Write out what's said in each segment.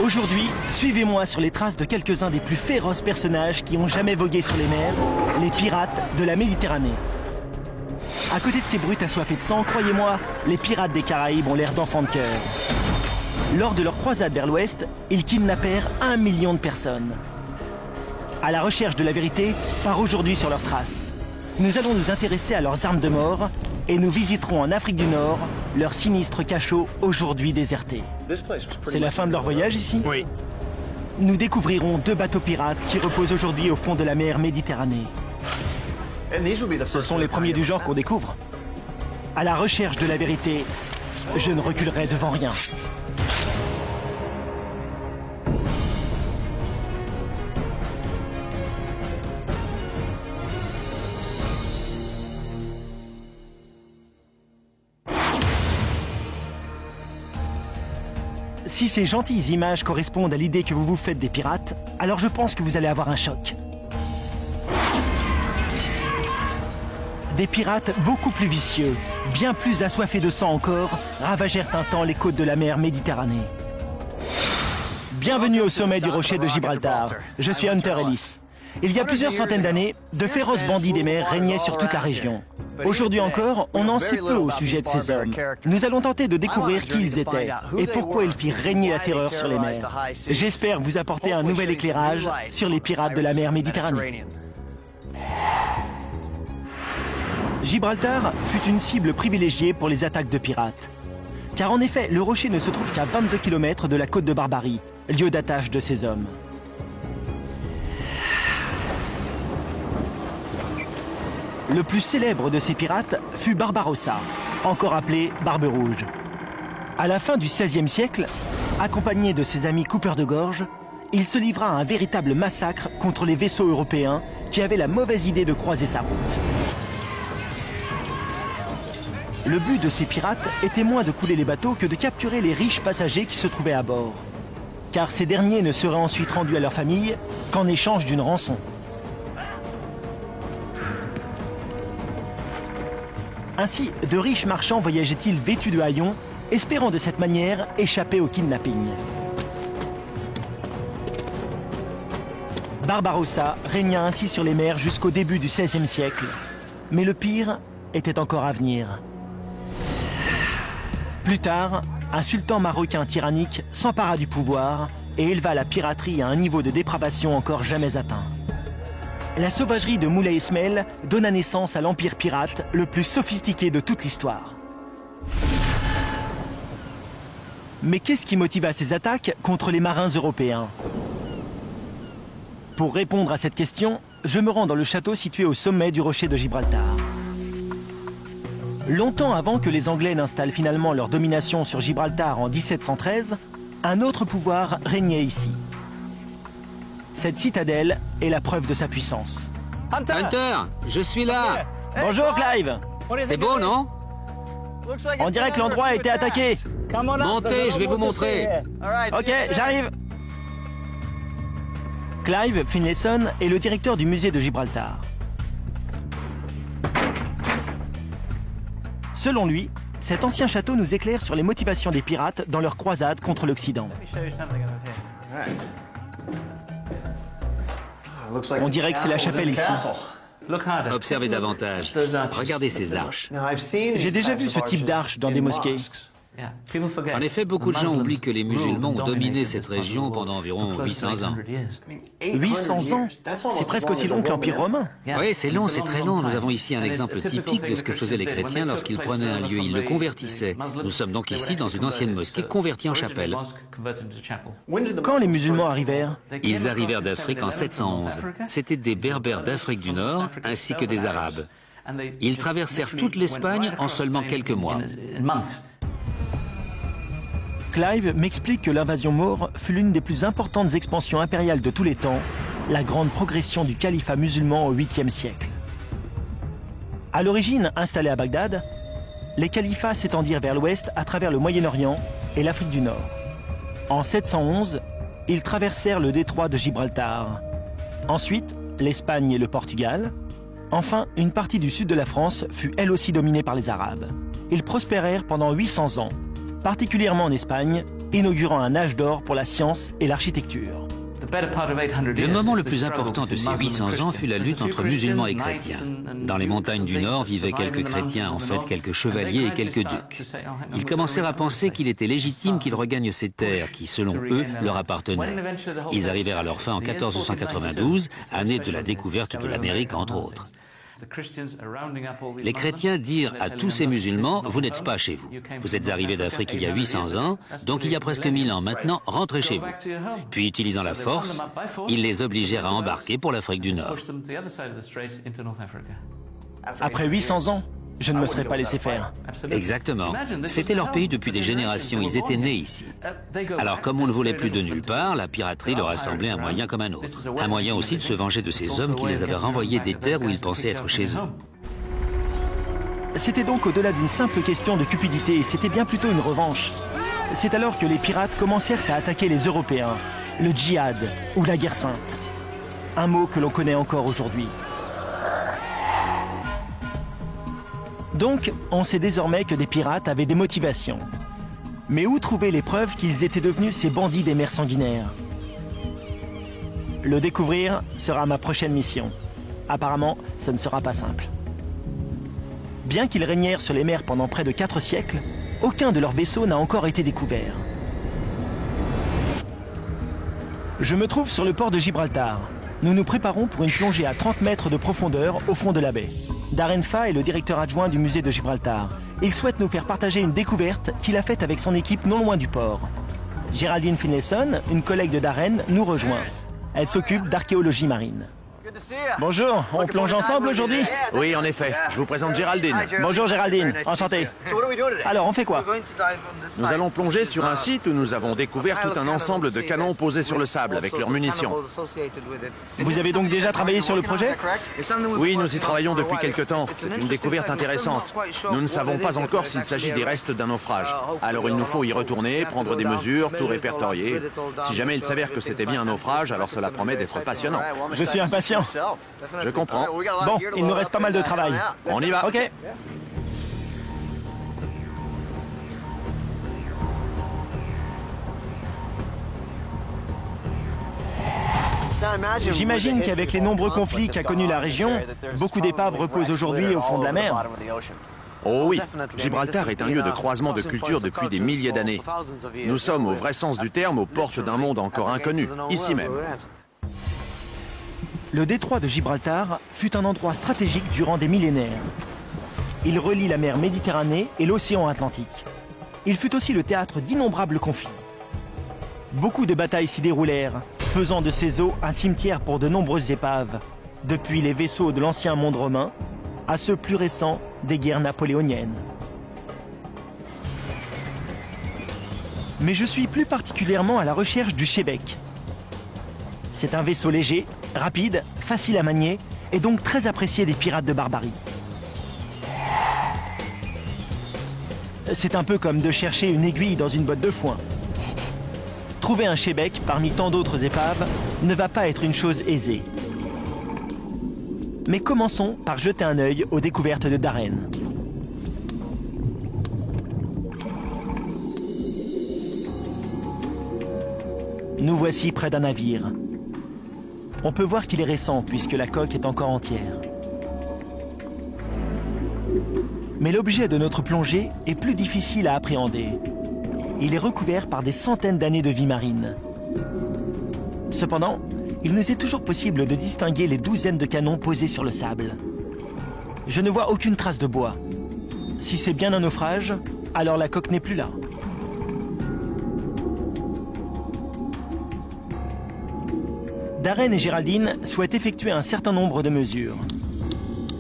Aujourd'hui, suivez-moi sur les traces de quelques-uns des plus féroces personnages qui ont jamais vogué sur les mers, les pirates de la Méditerranée. À côté de ces brutes assoiffées de sang, croyez-moi, les pirates des Caraïbes ont l'air d'enfants de cœur. Lors de leur croisade vers l'ouest, ils kidnappèrent 1 million de personnes. À la recherche de la vérité, part aujourd'hui sur leurs traces. Nous allons nous intéresser à leurs armes de mort et nous visiterons en Afrique du Nord leur sinistre cachot aujourd'hui déserté. C'est la fin de leur voyage ici? Oui. Nous découvrirons 2 bateaux pirates qui reposent aujourd'hui au fond de la mer Méditerranée. Ce sont les premiers du genre qu'on découvre. À la recherche de la vérité, je ne reculerai devant rien. Si ces gentilles images correspondent à l'idée que vous vous faites des pirates, alors je pense que vous allez avoir un choc. Des pirates beaucoup plus vicieux, bien plus assoiffés de sang encore, ravagèrent un temps les côtes de la mer Méditerranée. Bienvenue au sommet du rocher de Gibraltar. Je suis Hunter Ellis. Il y a plusieurs centaines d'années, de féroces bandits des mers régnaient sur toute la région. Aujourd'hui encore, on en sait peu au sujet de ces hommes. Nous allons tenter de découvrir qui ils étaient et pourquoi ils firent régner la terreur sur les mers. J'espère vous apporter un nouvel éclairage sur les pirates de la mer Méditerranée. Gibraltar fut une cible privilégiée pour les attaques de pirates. Car en effet, le rocher ne se trouve qu'à 22 km de la côte de Barbarie, lieu d'attache de ces hommes. Le plus célèbre de ces pirates fut Barbarossa, encore appelé Barbe Rouge. À la fin du XVIe siècle, accompagné de ses amis coupeurs de gorge, il se livra à un véritable massacre contre les vaisseaux européens qui avaient la mauvaise idée de croiser sa route. Le but de ces pirates était moins de couler les bateaux que de capturer les riches passagers qui se trouvaient à bord. Car ces derniers ne seraient ensuite rendus à leur famille qu'en échange d'une rançon. Ainsi, de riches marchands voyageaient-ils vêtus de haillons, espérant de cette manière échapper au kidnapping. Barbarossa régna ainsi sur les mers jusqu'au début du XVIe siècle. Mais le pire était encore à venir. Plus tard, un sultan marocain tyrannique s'empara du pouvoir et éleva la piraterie à un niveau de dépravation encore jamais atteint. La sauvagerie de Moulay Ismail donna naissance à l'empire pirate le plus sophistiqué de toute l'histoire. Mais qu'est-ce qui motiva ces attaques contre les marins européens? Pour répondre à cette question, je me rends dans le château situé au sommet du rocher de Gibraltar. Longtemps avant que les Anglais n'installent finalement leur domination sur Gibraltar en 1713, un autre pouvoir régnait ici. Cette citadelle est la preuve de sa puissance. Hunter, je suis là. Bonjour Clive. C'est beau, non? On dirait que l'endroit a été attaqué. Montez, je vais vous montrer. Ok, j'arrive. Clive Finlayson est le directeur du musée de Gibraltar. Selon lui, cet ancien château nous éclaire sur les motivations des pirates dans leur croisade contre l'Occident. On dirait que c'est la chapelle ici. Observez davantage. Regardez ces arches. J'ai déjà vu ce type d'arche dans des mosquées. En effet, beaucoup de gens oublient que les musulmans ont dominé cette région pendant environ 800 ans. 800 ans? C'est presque aussi long que l'Empire romain. Oui, c'est long, c'est très long. Nous avons ici un exemple typique de ce que faisaient les chrétiens lorsqu'ils prenaient un lieu, ils le convertissaient. Nous sommes donc ici dans une ancienne mosquée convertie en chapelle. Quand les musulmans arrivèrent? Ils arrivèrent d'Afrique en 711. C'étaient des Berbères d'Afrique du Nord ainsi que des Arabes. Ils traversèrent toute l'Espagne en seulement quelques mois. Clive m'explique que l'invasion maure fut l'une des plus importantes expansions impériales de tous les temps, la grande progression du califat musulman au 8e siècle. À l'origine installés à Bagdad, les califats s'étendirent vers l'ouest à travers le Moyen-Orient et l'Afrique du Nord. En 711, ils traversèrent le détroit de Gibraltar. Ensuite, l'Espagne et le Portugal. Enfin, une partie du sud de la France fut elle aussi dominée par les Arabes. Ils prospérèrent pendant 800 ans, particulièrement en Espagne, inaugurant un âge d'or pour la science et l'architecture. Le moment le plus important de ces 800 ans fut la lutte entre musulmans et chrétiens. Dans les montagnes du Nord vivaient quelques chrétiens, en fait quelques chevaliers et quelques ducs. Ils commencèrent à penser qu'il était légitime qu'ils regagnent ces terres qui, selon eux, leur appartenaient. Ils arrivèrent à leur fin en 1492, année de la découverte de l'Amérique, entre autres. Les chrétiens dirent à tous ces musulmans, vous n'êtes pas chez vous. Vous êtes arrivés d'Afrique il y a 800 ans, donc il y a presque 1000 ans maintenant, rentrez chez vous. Puis, utilisant la force, ils les obligèrent à embarquer pour l'Afrique du Nord. Après 800 ans, je ne me serais pas laissé faire. Exactement. C'était leur pays depuis des générations, ils étaient nés ici. Alors, comme on ne voulait plus de nulle part, la piraterie leur a semblé un moyen comme un autre. Un moyen aussi de se venger de ces hommes qui les avaient renvoyés des terres où ils pensaient être chez eux. C'était donc au-delà d'une simple question de cupidité, c'était bien plutôt une revanche. C'est alors que les pirates commencèrent à attaquer les Européens, le djihad ou la guerre sainte. Un mot que l'on connaît encore aujourd'hui. Donc, on sait désormais que des pirates avaient des motivations. Mais où trouver les preuves qu'ils étaient devenus ces bandits des mers sanguinaires? Le découvrir sera ma prochaine mission. Apparemment, ce ne sera pas simple. Bien qu'ils régnèrent sur les mers pendant près de 4 siècles, aucun de leurs vaisseaux n'a encore été découvert. Je me trouve sur le port de Gibraltar. Nous nous préparons pour une plongée à 30 mètres de profondeur au fond de la baie. Darren Fa est le directeur adjoint du musée de Gibraltar. Il souhaite nous faire partager une découverte qu'il a faite avec son équipe non loin du port. Géraldine Finlayson, une collègue de Darren, nous rejoint. Elle s'occupe d'archéologie marine. Bonjour, on plonge ensemble aujourd'hui? Oui, en effet. Je vous présente Géraldine. Bonjour Géraldine, enchanté. Alors, on fait quoi? Nous allons plonger sur un site où nous avons découvert tout un ensemble de canons posés sur le sable avec leurs munitions. Vous avez donc déjà travaillé sur le projet? Oui, nous y travaillons depuis quelque temps. C'est une découverte intéressante. Nous ne savons pas encore s'il s'agit des restes d'un naufrage. Alors il nous faut y retourner, prendre des mesures, tout répertorier. Si jamais il s'avère que c'était bien un naufrage, alors cela promet d'être passionnant. Je suis impatient. Je comprends. Bon, il nous reste pas mal de travail. On y va. Ok. J'imagine qu'avec les nombreux conflits qu'a connus la région, beaucoup d'épaves reposent aujourd'hui au fond de la mer. Oh oui, Gibraltar est un lieu de croisement de cultures depuis des milliers d'années. Nous sommes, au vrai sens du terme, aux portes d'un monde encore inconnu, ici même. Le détroit de Gibraltar fut un endroit stratégique durant des millénaires. Il relie la mer Méditerranée et l'océan Atlantique. Il fut aussi le théâtre d'innombrables conflits. Beaucoup de batailles s'y déroulèrent, faisant de ces eaux un cimetière pour de nombreuses épaves, depuis les vaisseaux de l'ancien monde romain à ceux plus récents des guerres napoléoniennes. Mais je suis plus particulièrement à la recherche du Shebeck. C'est un vaisseau léger, rapide, facile à manier et donc très apprécié des pirates de Barbarie. C'est un peu comme de chercher une aiguille dans une botte de foin. Trouver un Shebeck parmi tant d'autres épaves ne va pas être une chose aisée. Mais commençons par jeter un œil aux découvertes de Darren. Nous voici près d'un navire. On peut voir qu'il est récent puisque la coque est encore entière. Mais l'objet de notre plongée est plus difficile à appréhender. Il est recouvert par des centaines d'années de vie marine. Cependant, il nous est toujours possible de distinguer les douzaines de canons posés sur le sable. Je ne vois aucune trace de bois. Si c'est bien un naufrage, alors la coque n'est plus là. Darren et Géraldine souhaitent effectuer un certain nombre de mesures.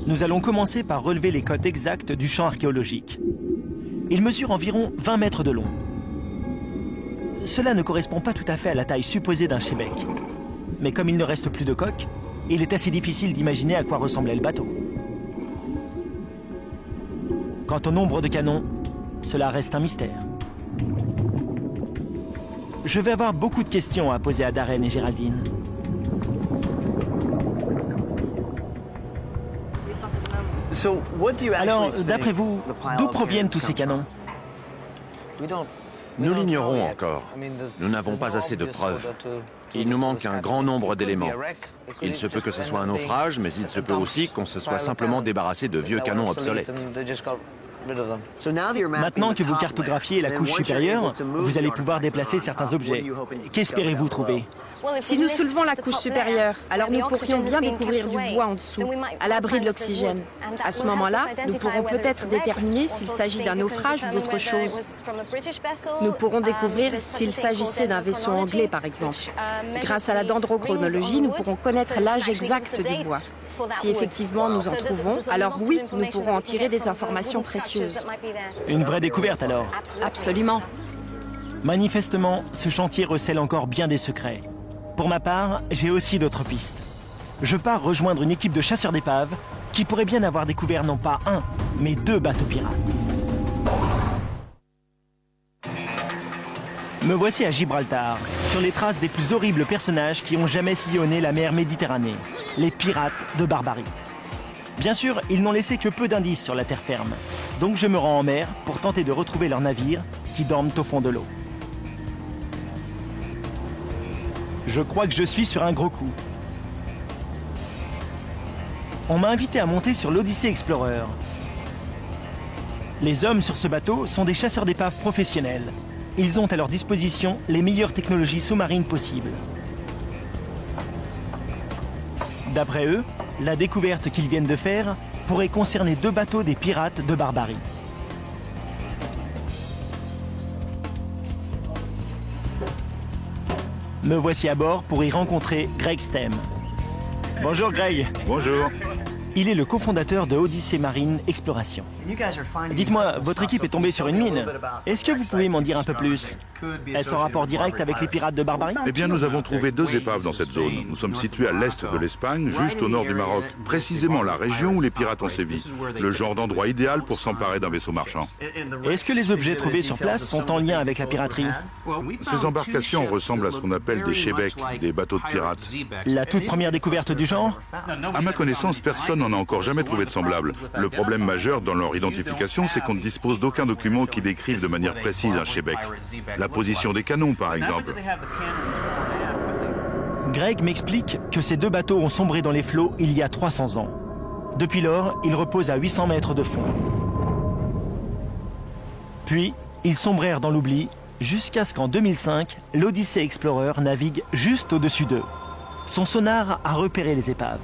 Nous allons commencer par relever les cotes exactes du champ archéologique. Il mesure environ 20 mètres de long. Cela ne correspond pas tout à fait à la taille supposée d'un Shebeck. Mais comme il ne reste plus de coque, il est assez difficile d'imaginer à quoi ressemblait le bateau. Quant au nombre de canons, cela reste un mystère. Je vais avoir beaucoup de questions à poser à Darren et Géraldine. Alors, d'après vous, d'où proviennent tous ces canons? Nous l'ignorons encore. Nous n'avons pas assez de preuves. Il nous manque un grand nombre d'éléments. Il se peut que ce soit un naufrage, mais il se peut aussi qu'on se soit simplement débarrassé de vieux canons obsolètes. Maintenant que vous cartographiez la couche supérieure, vous allez pouvoir déplacer certains objets. Qu'espérez-vous trouver? Si nous soulevons la couche supérieure, alors nous pourrions bien découvrir du bois en dessous, à l'abri de l'oxygène. À ce moment-là, nous pourrons peut-être déterminer s'il s'agit d'un naufrage ou d'autre chose. Nous pourrons découvrir s'il s'agissait d'un vaisseau anglais, par exemple. Grâce à la dendrochronologie, nous pourrons connaître l'âge exact du bois. Si effectivement nous en trouvons, alors oui, nous pourrons en tirer des informations précieuses. Une vraie découverte alors? Absolument. Manifestement, ce chantier recèle encore bien des secrets. Pour ma part, j'ai aussi d'autres pistes. Je pars rejoindre une équipe de chasseurs d'épaves qui pourrait bien avoir découvert non pas un, mais 2 bateaux pirates. Me voici à Gibraltar, sur les traces des plus horribles personnages qui ont jamais sillonné la mer Méditerranée, les pirates de Barbarie. Bien sûr, ils n'ont laissé que peu d'indices sur la terre ferme, donc je me rends en mer pour tenter de retrouver leurs navires qui dorment au fond de l'eau. Je crois que je suis sur un gros coup. On m'a invité à monter sur l'Odyssey Explorer. Les hommes sur ce bateau sont des chasseurs d'épaves professionnels. Ils ont à leur disposition les meilleures technologies sous-marines possibles. D'après eux, la découverte qu'ils viennent de faire pourrait concerner 2 bateaux des pirates de Barbarie. Me voici à bord pour y rencontrer Greg Stem. Bonjour Greg. Bonjour. Il est le cofondateur de Odyssey Marine Exploration. Dites-moi, votre équipe est tombée sur une mine. Est-ce que vous pouvez m'en dire un peu plus? Est-ce en rapport direct avec les pirates de Barbarie? Eh bien, nous avons trouvé 2 épaves dans cette zone. Nous sommes situés à l'est de l'Espagne, juste au nord du Maroc, précisément la région où les pirates ont sévi. Le genre d'endroit idéal pour s'emparer d'un vaisseau marchand. Est-ce que les objets trouvés sur place sont en lien avec la piraterie? Ces embarcations ressemblent à ce qu'on appelle des shebeks, des bateaux de pirates. La toute première découverte du genre? À ma connaissance, personne n'en a encore jamais trouvé de semblable. Le problème majeur dans leur identification, c'est qu'on ne dispose d'aucun document qui décrive de manière précise un shebek. La position des canons, par exemple. Greg m'explique que ces 2 bateaux ont sombré dans les flots il y a 300 ans. Depuis lors, ils reposent à 800 mètres de fond. Puis, ils sombrèrent dans l'oubli jusqu'à ce qu'en 2005, l'Odyssey Explorer navigue juste au-dessus d'eux. Son sonar a repéré les épaves.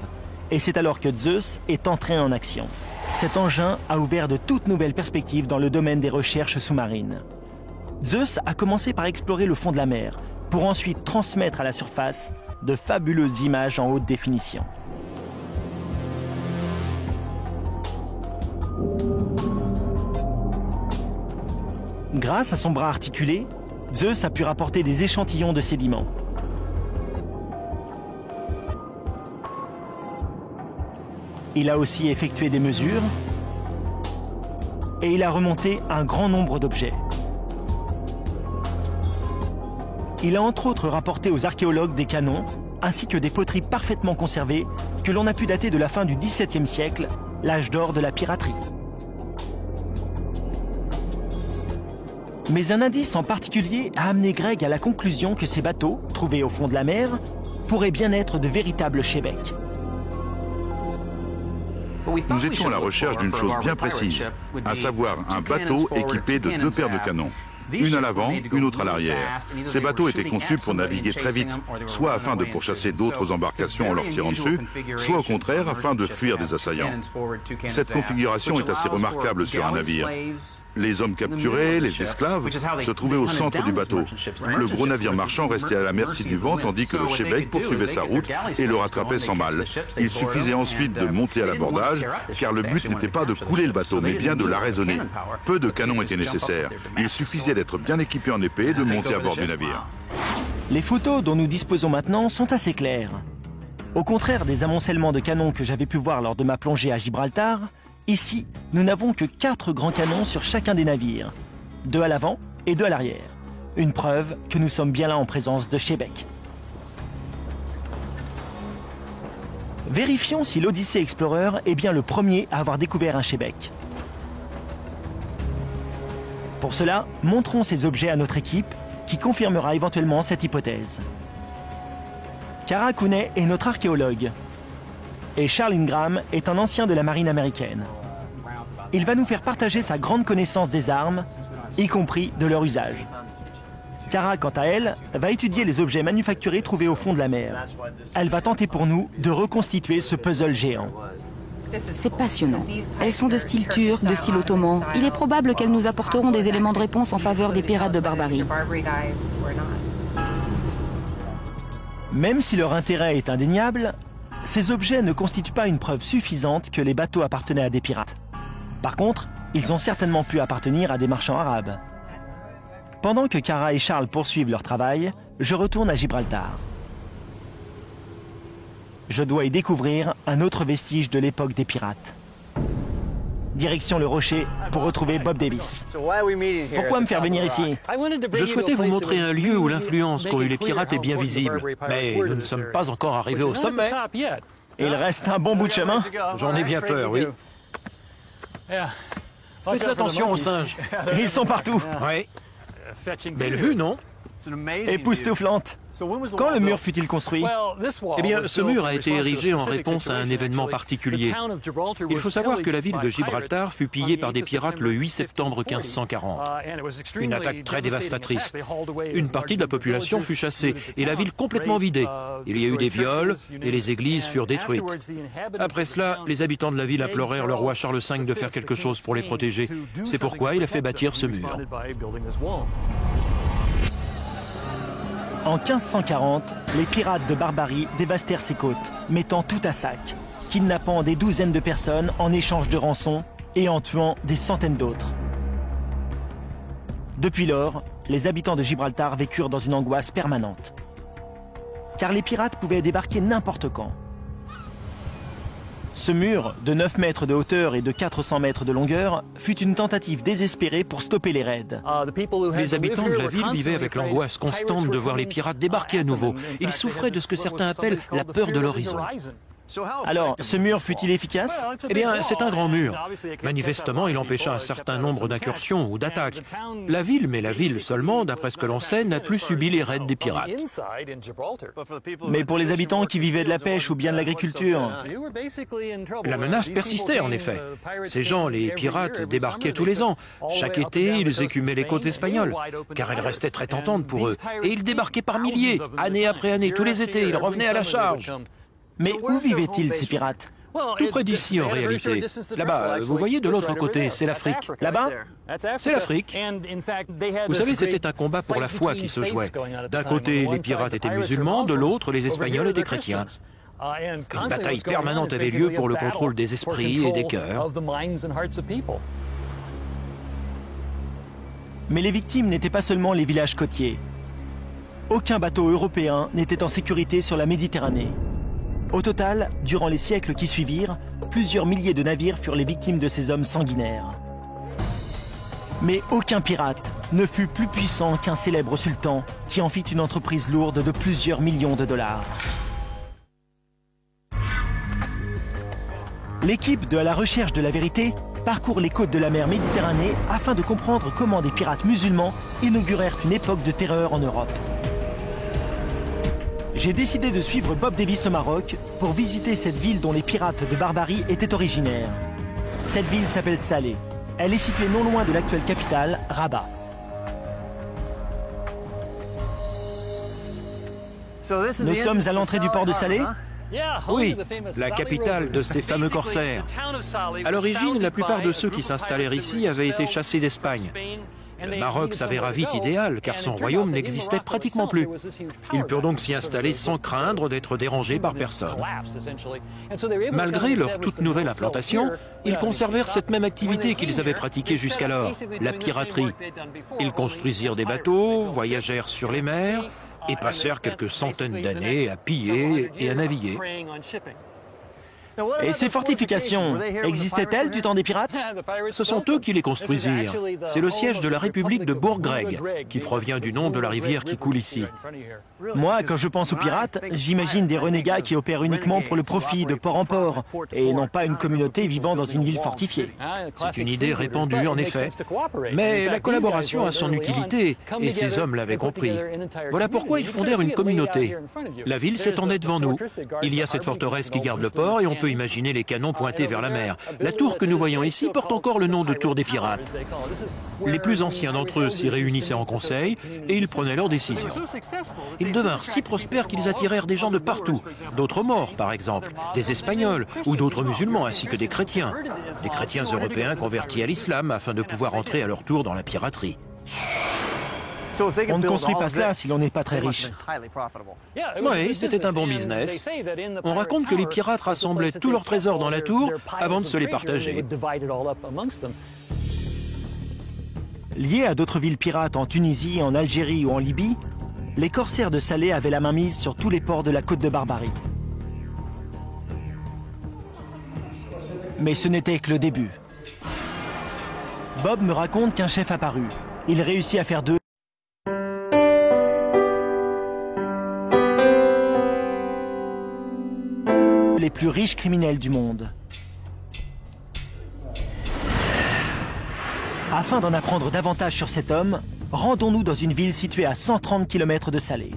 Et c'est alors que Zeus est entré en action. Cet engin a ouvert de toutes nouvelles perspectives dans le domaine des recherches sous-marines. Zeus a commencé par explorer le fond de la mer, pour ensuite transmettre à la surface de fabuleuses images en haute définition. Grâce à son bras articulé, Zeus a pu rapporter des échantillons de sédiments. Il a aussi effectué des mesures et il a remonté un grand nombre d'objets. Il a entre autres rapporté aux archéologues des canons ainsi que des poteries parfaitement conservées que l'on a pu dater de la fin du XVIIe siècle, l'âge d'or de la piraterie. Mais un indice en particulier a amené Greg à la conclusion que ces bateaux, trouvés au fond de la mer, pourraient bien être de véritables shebeks. Nous étions à la recherche d'une chose bien précise, à savoir un bateau équipé de 2 paires de canons. Une à l'avant, une autre à l'arrière. Ces bateaux étaient conçus pour naviguer très vite, soit afin de pourchasser d'autres embarcations en leur tirant dessus, soit au contraire afin de fuir des assaillants. Cette configuration est assez remarquable sur un navire. Les hommes capturés, les esclaves, se trouvaient au centre du bateau. Le gros navire marchand restait à la merci du vent tandis que le shebek poursuivait sa route et le rattrapait sans mal. Il suffisait ensuite de monter à l'abordage, car le but n'était pas de couler le bateau, mais bien de l'arraisonner. Peu de canons étaient nécessaires. Il suffisait d'être bien équipé en épée et de monter à bord du navire. Les photos dont nous disposons maintenant sont assez claires. Au contraire des amoncellements de canons que j'avais pu voir lors de ma plongée à Gibraltar, ici, nous n'avons que 4 grands canons sur chacun des navires, 2 à l'avant et 2 à l'arrière. Une preuve que nous sommes bien là en présence de shebeks. Vérifions si l'Odyssey Explorer est bien le premier à avoir découvert un shebek. Pour cela, montrons ces objets à notre équipe qui confirmera éventuellement cette hypothèse. Kara Cooney est notre archéologue et Charles Ingram est un ancien de la marine américaine. Il va nous faire partager sa grande connaissance des armes, y compris de leur usage. Kara, quant à elle, va étudier les objets manufacturés trouvés au fond de la mer. Elle va tenter pour nous de reconstituer ce puzzle géant. C'est passionnant. Elles sont de style turc, de style ottoman. Il est probable qu'elles nous apporteront des éléments de réponse en faveur des pirates de Barbarie. Même si leur intérêt est indéniable, ces objets ne constituent pas une preuve suffisante que les bateaux appartenaient à des pirates. Par contre, ils ont certainement pu appartenir à des marchands arabes. Pendant que Kara et Charles poursuivent leur travail, je retourne à Gibraltar. Je dois y découvrir un autre vestige de l'époque des pirates. Direction le rocher pour retrouver Bob Davis. Pourquoi me faire venir ici? Je souhaitais vous montrer un lieu où l'influence qu'ont eu les pirates est bien visible. Mais nous ne sommes pas encore arrivés au sommet. Il reste un bon bout de chemin. J'en ai bien peur, oui. Faites attention aux singes. Ils sont partout. Oui. Belle vue, non? Époustouflante. Quand le mur fut-il construit? Eh bien, ce mur a été érigé en réponse à un événement particulier. Il faut savoir que la ville de Gibraltar fut pillée par des pirates le 8 septembre 1540. Une attaque très dévastatrice. Une partie de la population fut chassée et la ville complètement vidée. Il y a eu des viols et les églises furent détruites. Après cela, les habitants de la ville implorèrent le roi Charles V de faire quelque chose pour les protéger. C'est pourquoi il a fait bâtir ce mur. En 1540, les pirates de Barbarie dévastèrent ces côtes, mettant tout à sac, kidnappant des douzaines de personnes en échange de rançons et en tuant des centaines d'autres. Depuis lors, les habitants de Gibraltar vécurent dans une angoisse permanente. Car les pirates pouvaient débarquer n'importe quand. Ce mur, de 9 mètres de hauteur et de 400 mètres de longueur, fut une tentative désespérée pour stopper les raids. Les habitants de la ville vivaient avec l'angoisse constante de voir les pirates débarquer à nouveau. Ils souffraient de ce que certains appellent la peur de l'horizon. Alors, ce mur fut-il efficace? Eh bien, c'est un grand mur. Manifestement, il empêcha un certain nombre d'incursions ou d'attaques. La ville, mais la ville seulement, d'après ce que l'on sait, n'a plus subi les raids des pirates. Mais pour les habitants qui vivaient de la pêche ou bien de l'agriculture? La menace persistait, en effet. Ces gens, les pirates, débarquaient tous les ans. Chaque été, ils écumaient les côtes espagnoles, car elles restaient très tentantes pour eux. Et ils débarquaient par milliers, année après année, tous les étés, ils revenaient à la charge. Mais où vivaient-ils, ces pirates? Tout près d'ici, en réalité. Là-bas, vous voyez de l'autre côté, c'est l'Afrique. Là-bas? C'est l'Afrique. Vous savez, c'était un combat pour la foi qui se jouait. D'un côté, les pirates étaient musulmans, de l'autre, les Espagnols étaient chrétiens. Une bataille permanente avait lieu pour le contrôle des esprits et des cœurs. Mais les victimes n'étaient pas seulement les villages côtiers. Aucun bateau européen n'était en sécurité sur la Méditerranée. Au total, durant les siècles qui suivirent, plusieurs milliers de navires furent les victimes de ces hommes sanguinaires. Mais aucun pirate ne fut plus puissant qu'un célèbre sultan qui en fit une entreprise lourde de plusieurs millions de dollars. L'équipe de la recherche de la vérité parcourt les côtes de la mer Méditerranée afin de comprendre comment des pirates musulmans inaugurèrent une époque de terreur en Europe. J'ai décidé de suivre Bob Davis au Maroc pour visiter cette ville dont les pirates de Barbarie étaient originaires. Cette ville s'appelle Salé. Elle est située non loin de l'actuelle capitale, Rabat. Nous sommes à l'entrée du port de Salé? Oui, la capitale de ces fameux corsaires. À l'origine, la plupart de ceux qui s'installèrent ici avaient été chassés d'Espagne. Le Maroc s'avéra vite idéal, car son royaume n'existait pratiquement plus. Ils purent donc s'y installer sans craindre d'être dérangés par personne. Malgré leur toute nouvelle implantation, ils conservèrent cette même activité qu'ils avaient pratiquée jusqu'alors, la piraterie. Ils construisirent des bateaux, voyagèrent sur les mers et passèrent quelques centaines d'années à piller et à naviguer. Et ces fortifications, existaient-elles du temps des pirates? Ce sont eux qui les construisirent. C'est le siège de la République de Bourgreg, qui provient du nom de la rivière qui coule ici. Moi, quand je pense aux pirates, j'imagine des renégats qui opèrent uniquement pour le profit de port en port, et non pas une communauté vivant dans une ville fortifiée. C'est une idée répandue, en effet. Mais la collaboration a son utilité, et ces hommes l'avaient compris. Voilà pourquoi ils fondèrent une communauté. La ville s'étendait devant nous. Il y a cette forteresse qui garde le port, et on peut imaginer les canons pointés vers la mer. La tour que nous voyons ici porte encore le nom de tour des pirates. Les plus anciens d'entre eux s'y réunissaient en conseil, et ils prenaient leurs décisions. Ils devinrent si prospères qu'ils attirèrent des gens de partout, d'autres morts par exemple, des Espagnols ou d'autres musulmans ainsi que des chrétiens européens convertis à l'islam afin de pouvoir entrer à leur tour dans la piraterie. On ne construit pas cela si l'on n'est pas très riche. Oui, c'était un bon business. On raconte que les pirates rassemblaient tous leurs trésors dans la tour avant de se les partager. Liés à d'autres villes pirates en Tunisie, en Algérie ou en Libye, les corsaires de Salé avaient la main mise sur tous les ports de la côte de Barbarie. Mais ce n'était que le début. Bob me raconte qu'un chef apparut. Il réussit à faire d'eux les plus riches criminels du monde. Afin d'en apprendre davantage sur cet homme, rendons-nous dans une ville située à 130 km de Salé.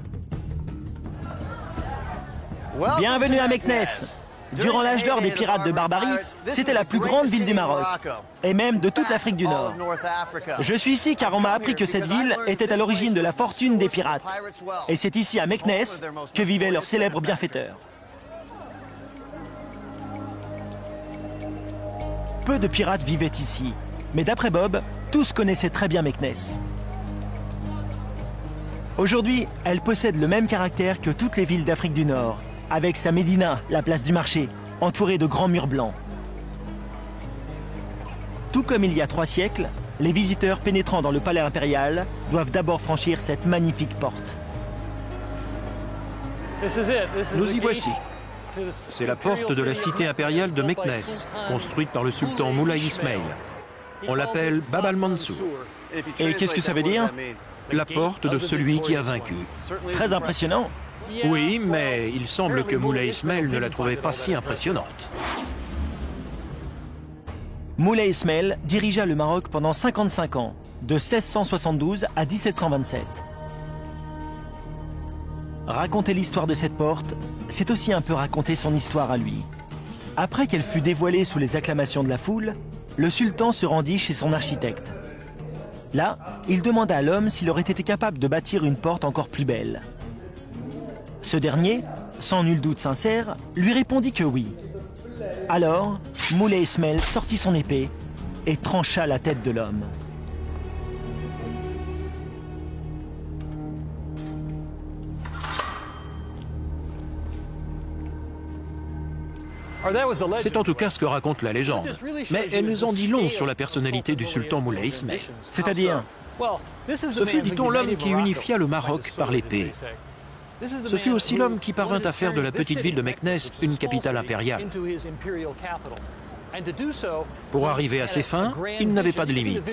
Bienvenue à Meknès. Durant l'âge d'or des pirates de Barbarie, c'était la plus grande ville du Maroc, et même de toute l'Afrique du Nord. Je suis ici car on m'a appris que cette ville était à l'origine de la fortune des pirates. Et c'est ici à Meknès que vivait leur célèbre bienfaiteur. Peu de pirates vivaient ici, mais d'après Bob, tous connaissaient très bien Meknès. Aujourd'hui, elle possède le même caractère que toutes les villes d'Afrique du Nord, avec sa médina, la place du marché, entourée de grands murs blancs. Tout comme il y a 3 siècles, les visiteurs pénétrant dans le palais impérial doivent d'abord franchir cette magnifique porte. Nous y voici. C'est la porte de la cité impériale de Meknès, construite par le sultan Moulay Ismail. On l'appelle Bab al-Mansour. Et qu'est-ce que ça veut dire? La porte de celui qui a vaincu. Très impressionnant. Oui, mais il semble que Moulay Ismail ne la trouvait pas si impressionnante. Moulay Ismail dirigea le Maroc pendant 55 ans, de 1672 à 1727. Raconter l'histoire de cette porte, c'est aussi un peu raconter son histoire à lui. Après qu'elle fut dévoilée sous les acclamations de la foule, le sultan se rendit chez son architecte. Là, il demanda à l'homme s'il aurait été capable de bâtir une porte encore plus belle. Ce dernier, sans nul doute sincère, lui répondit que oui. Alors, Moulay Ismail sortit son épée et trancha la tête de l'homme. C'est en tout cas ce que raconte la légende. Mais elle nous en dit long sur la personnalité du sultan Moulay Ismail. C'est-à-dire, ce fut, dit-on, l'homme qui unifia le Maroc par l'épée. Ce fut aussi l'homme qui parvint à faire de la petite ville de Meknès une capitale impériale. Pour arriver à ses fins, il n'avait pas de limite.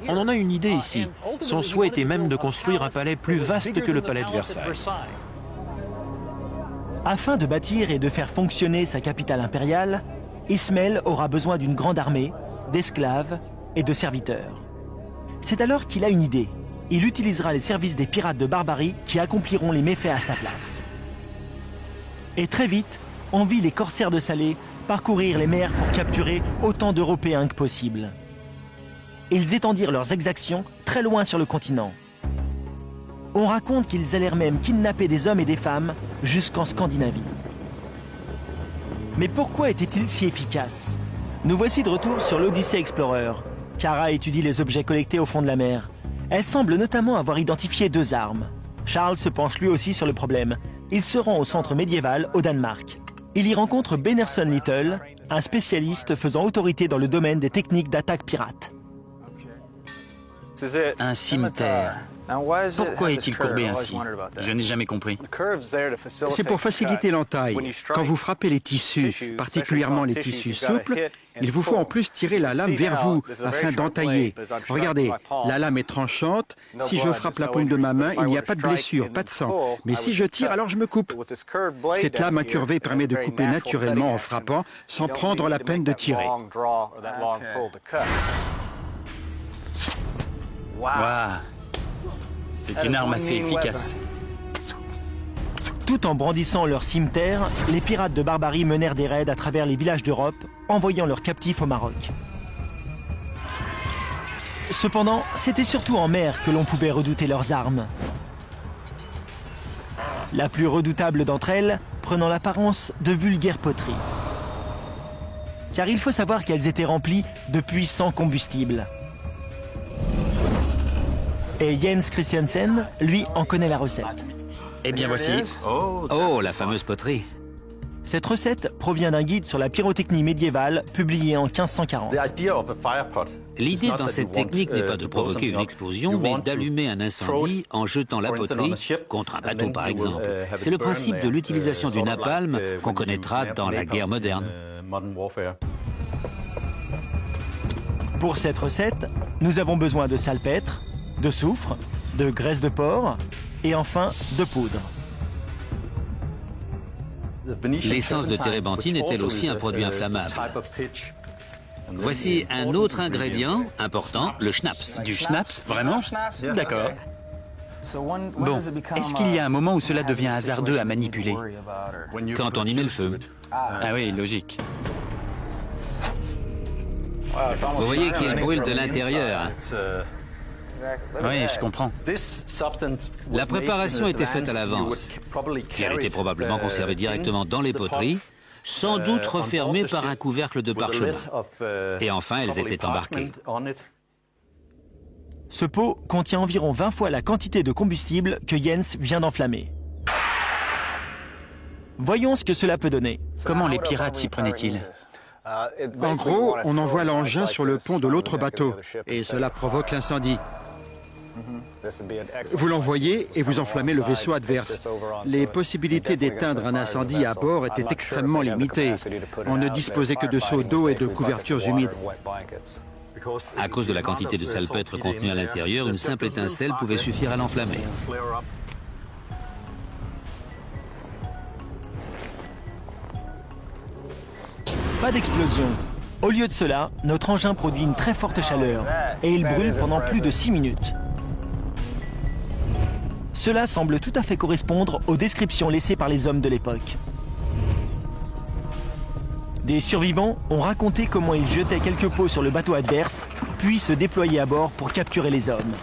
On en a une idée ici. Son souhait était même de construire un palais plus vaste que le palais de Versailles. Afin de bâtir et de faire fonctionner sa capitale impériale, Ismail aura besoin d'une grande armée, d'esclaves et de serviteurs. C'est alors qu'il a une idée. Il utilisera les services des pirates de Barbarie qui accompliront les méfaits à sa place. Et très vite, on vit les corsaires de Salé parcourir les mers pour capturer autant d'Européens que possible. Ils étendirent leurs exactions très loin sur le continent. On raconte qu'ils allèrent même kidnapper des hommes et des femmes jusqu'en Scandinavie. Mais pourquoi étaient-ils si efficaces? Nous voici de retour sur l'Odyssée Explorer. Kara étudie les objets collectés au fond de la mer. Elle semble notamment avoir identifié 2 armes. Charles se penche lui aussi sur le problème. Il se rend au centre médiéval au Danemark. Il y rencontre Benerson Little, un spécialiste faisant autorité dans le domaine des techniques d'attaque pirate. Un cimetière. Pourquoi est-il courbé ainsi? Je n'ai jamais compris. C'est pour faciliter l'entaille. Quand vous frappez les tissus, particulièrement les tissus souples, il vous faut en plus tirer la lame vers vous afin d'entailler. Regardez, la lame est tranchante. Si je frappe la paume de ma main, il n'y a pas de blessure, pas de sang. Mais si je tire, alors je me coupe. Cette lame incurvée permet de couper naturellement en frappant, sans prendre la peine de tirer. Waouh! C'est une arme assez efficace. Tout en brandissant leur cimeterre, les pirates de Barbarie menèrent des raids à travers les villages d'Europe, envoyant leurs captifs au Maroc. Cependant, c'était surtout en mer que l'on pouvait redouter leurs armes. La plus redoutable d'entre elles prenant l'apparence de vulgaires poteries. Car il faut savoir qu'elles étaient remplies de puissants combustibles. Et Jens Christiansen, lui, en connaît la recette. Eh bien voici. Oh, la fameuse poterie. Cette recette provient d'un guide sur la pyrotechnie médiévale publié en 1540. L'idée dans cette technique n'est pas de provoquer une explosion, mais d'allumer un incendie en jetant la poterie contre un bateau, par exemple. C'est le principe de l'utilisation du napalm qu'on connaîtra dans la guerre moderne. Pour cette recette, nous avons besoin de salpêtre, de soufre, de graisse de porc et enfin de poudre. L'essence de térébenthine est elle aussi un produit inflammable. Voici un autre ingrédient important, le schnapps. Du schnapps, vraiment? D'accord. Bon, est-ce qu'il y a un moment où cela devient hasardeux à manipuler? Quand on y met le feu. Ah oui, logique. Vous voyez qu'il brûle de l'intérieur. Oui, je comprends. La préparation était faite à l'avance. Elle était probablement conservée directement dans les poteries, sans doute refermées par un couvercle de parchemin. Et enfin, elles étaient embarquées. Ce pot contient environ 20 fois la quantité de combustible que Jens vient d'enflammer. Voyons ce que cela peut donner. Comment les pirates s'y prenaient-ils? En gros, on envoie l'engin sur le pont de l'autre bateau et cela provoque l'incendie. Vous l'envoyez et vous enflammez le vaisseau adverse. Les possibilités d'éteindre un incendie à bord étaient extrêmement limitées. On ne disposait que de seaux d'eau et de couvertures humides. À cause de la quantité de salpêtre contenue à l'intérieur, une simple étincelle pouvait suffire à l'enflammer. Pas d'explosion. Au lieu de cela, notre engin produit une très forte chaleur et il brûle pendant plus de 6 minutes. Cela semble tout à fait correspondre aux descriptions laissées par les hommes de l'époque. Des survivants ont raconté comment ils jetaient quelques pots sur le bateau adverse, puis se déployaient à bord pour capturer les hommes.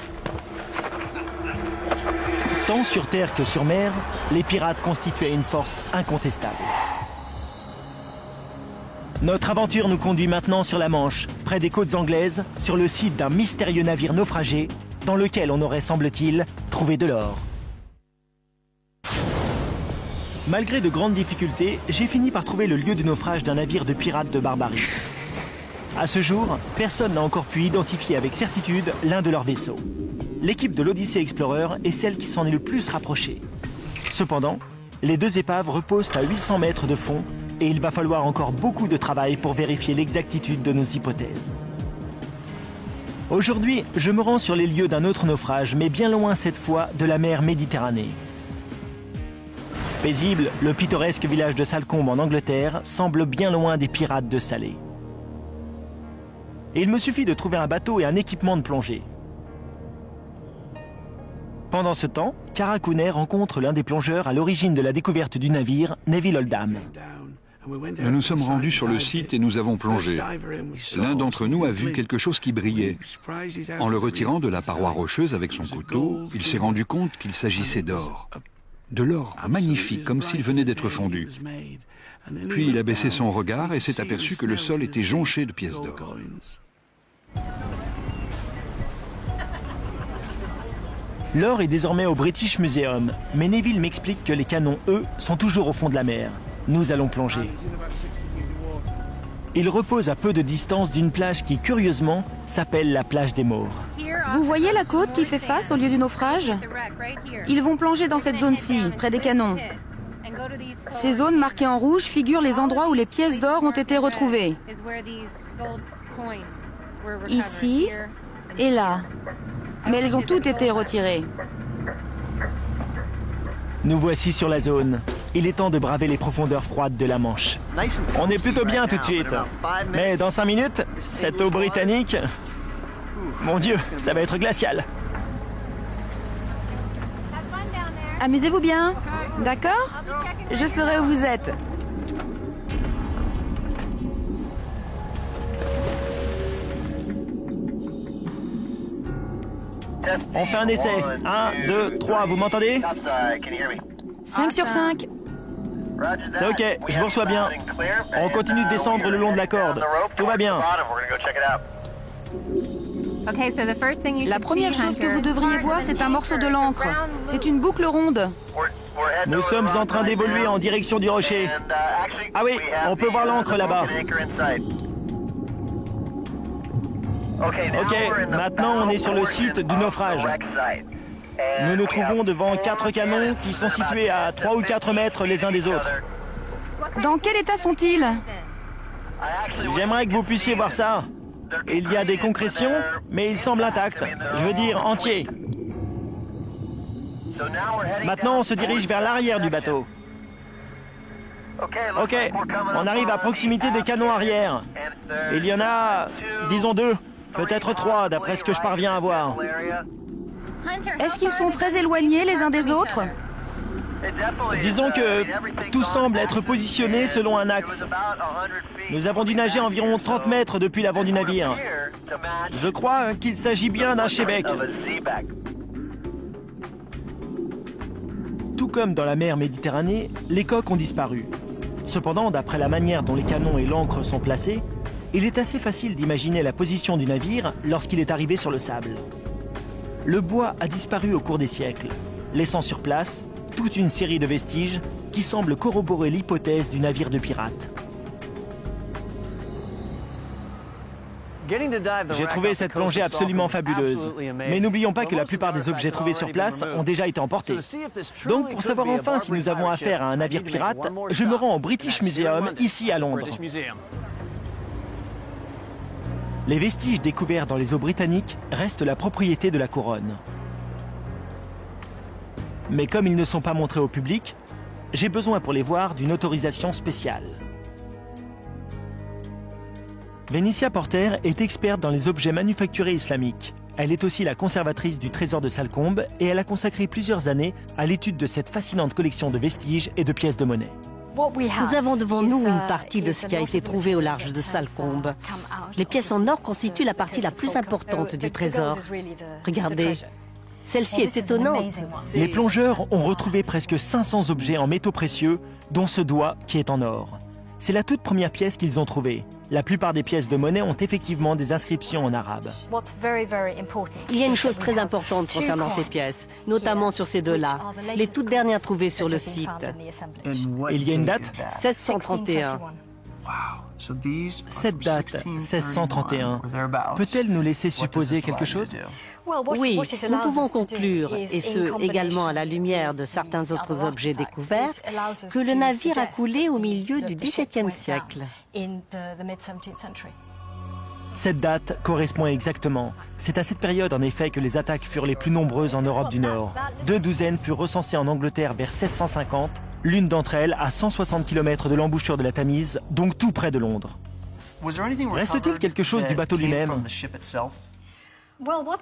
Tant sur terre que sur mer, les pirates constituaient une force incontestable. Notre aventure nous conduit maintenant sur la Manche, près des côtes anglaises, sur le site d'un mystérieux navire naufragé, dans lequel on aurait, semble-t-il, trouvé de l'or. Malgré de grandes difficultés, j'ai fini par trouver le lieu du naufrage d'un navire de pirates de Barbarie. À ce jour, personne n'a encore pu identifier avec certitude l'un de leurs vaisseaux. L'équipe de l'Odyssée Explorer est celle qui s'en est le plus rapprochée. Cependant, les deux épaves reposent à 800 mètres de fond et il va falloir encore beaucoup de travail pour vérifier l'exactitude de nos hypothèses. Aujourd'hui, je me rends sur les lieux d'un autre naufrage, mais bien loin cette fois de la mer Méditerranée. Paisible, le pittoresque village de Salcombe en Angleterre semble bien loin des pirates de Salé. Et il me suffit de trouver un bateau et un équipement de plongée. Pendant ce temps, Karakounet rencontre l'un des plongeurs à l'origine de la découverte du navire, Neville Oldham. Nous nous sommes rendus sur le site et nous avons plongé. L'un d'entre nous a vu quelque chose qui brillait. En le retirant de la paroi rocheuse avec son couteau, il s'est rendu compte qu'il s'agissait d'or. De l'or magnifique, comme s'il venait d'être fondu. Puis il a baissé son regard et s'est aperçu que le sol était jonché de pièces d'or. L'or est désormais au British Museum, mais Neville m'explique que les canons, eux, sont toujours au fond de la mer. Nous allons plonger. Il repose à peu de distance d'une plage qui, curieusement, s'appelle la plage des Morts. Vous voyez la côte qui fait face au lieu du naufrage? Ils vont plonger dans cette zone-ci, près des canons. Ces zones marquées en rouge figurent les endroits où les pièces d'or ont été retrouvées. Ici et là. Mais elles ont toutes été retirées. Nous voici sur la zone. Il est temps de braver les profondeurs froides de la Manche. On est plutôt bien tout de suite. Mais dans 5 minutes, cette eau britannique... Mon Dieu, ça va être glacial. Amusez-vous bien, d'accord? Je saurai où vous êtes. On fait un essai. 1, 2, 3, vous m'entendez? 5 sur 5. C'est ok, je vous reçois bien. On continue de descendre le long de la corde. Tout va bien. La première chose que vous devriez voir, c'est un morceau de l'encre. C'est une boucle ronde. Nous sommes en train d'évoluer en direction du rocher. Ah oui, on peut voir l'encre là-bas. Ok, maintenant on est sur le site du naufrage. Nous nous trouvons devant 4 canons qui sont situés à 3 ou 4 mètres les uns des autres. Dans quel état sont-ils? J'aimerais que vous puissiez voir ça. Il y a des concrétions, mais ils semblent intacts. Je veux dire entiers. Maintenant, on se dirige vers l'arrière du bateau. Ok, on arrive à proximité des canons arrière. Il y en a, disons 2, peut-être 3, d'après ce que je parviens à voir. Est-ce qu'ils sont très éloignés les uns des autres? Disons que tout semble être positionné selon un axe. Nous avons dû nager environ 30 mètres depuis l'avant du navire. Je crois qu'il s'agit bien d'un Chebec. Tout comme dans la mer Méditerranée, les coques ont disparu. Cependant, d'après la manière dont les canons et l'ancre sont placés, il est assez facile d'imaginer la position du navire lorsqu'il est arrivé sur le sable. Le bois a disparu au cours des siècles, laissant sur place toute une série de vestiges qui semblent corroborer l'hypothèse du navire de pirates. J'ai trouvé cette plongée absolument fabuleuse. Mais n'oublions pas que la plupart des objets trouvés sur place ont déjà été emportés. Donc pour savoir enfin si nous avons affaire à un navire pirate, je me rends au British Museum, ici à Londres. Les vestiges découverts dans les eaux britanniques restent la propriété de la couronne. Mais comme ils ne sont pas montrés au public, j'ai besoin pour les voir d'une autorisation spéciale. Vénitia Porter est experte dans les objets manufacturés islamiques. Elle est aussi la conservatrice du trésor de Salcombe et elle a consacré plusieurs années à l'étude de cette fascinante collection de vestiges et de pièces de monnaie. Nous avons devant nous une partie de ce qui a été trouvé au large de Salcombe. Les pièces en or constituent la partie la plus importante du trésor. Regardez, celle-ci est étonnante. Les plongeurs ont retrouvé presque 500 objets en métaux précieux, dont ce doigt qui est en or. C'est la toute première pièce qu'ils ont trouvée. La plupart des pièces de monnaie ont effectivement des inscriptions en arabe. Il y a une chose très importante concernant ces pièces, notamment sur ces deux-là, les toutes dernières trouvées sur le site. Il y a une date? 1631. Cette date, 1631, peut-elle nous laisser supposer quelque chose? Oui, nous pouvons conclure, et ce également à la lumière de certains autres objets découverts, que le navire a coulé au milieu du XVIIe siècle. Cette date correspond exactement. C'est à cette période en effet que les attaques furent les plus nombreuses en Europe du Nord. 2 douzaines furent recensées en Angleterre vers 1650, l'une d'entre elles à 160 km de l'embouchure de la Tamise, donc tout près de Londres. Reste-t-il quelque chose du bateau lui-même?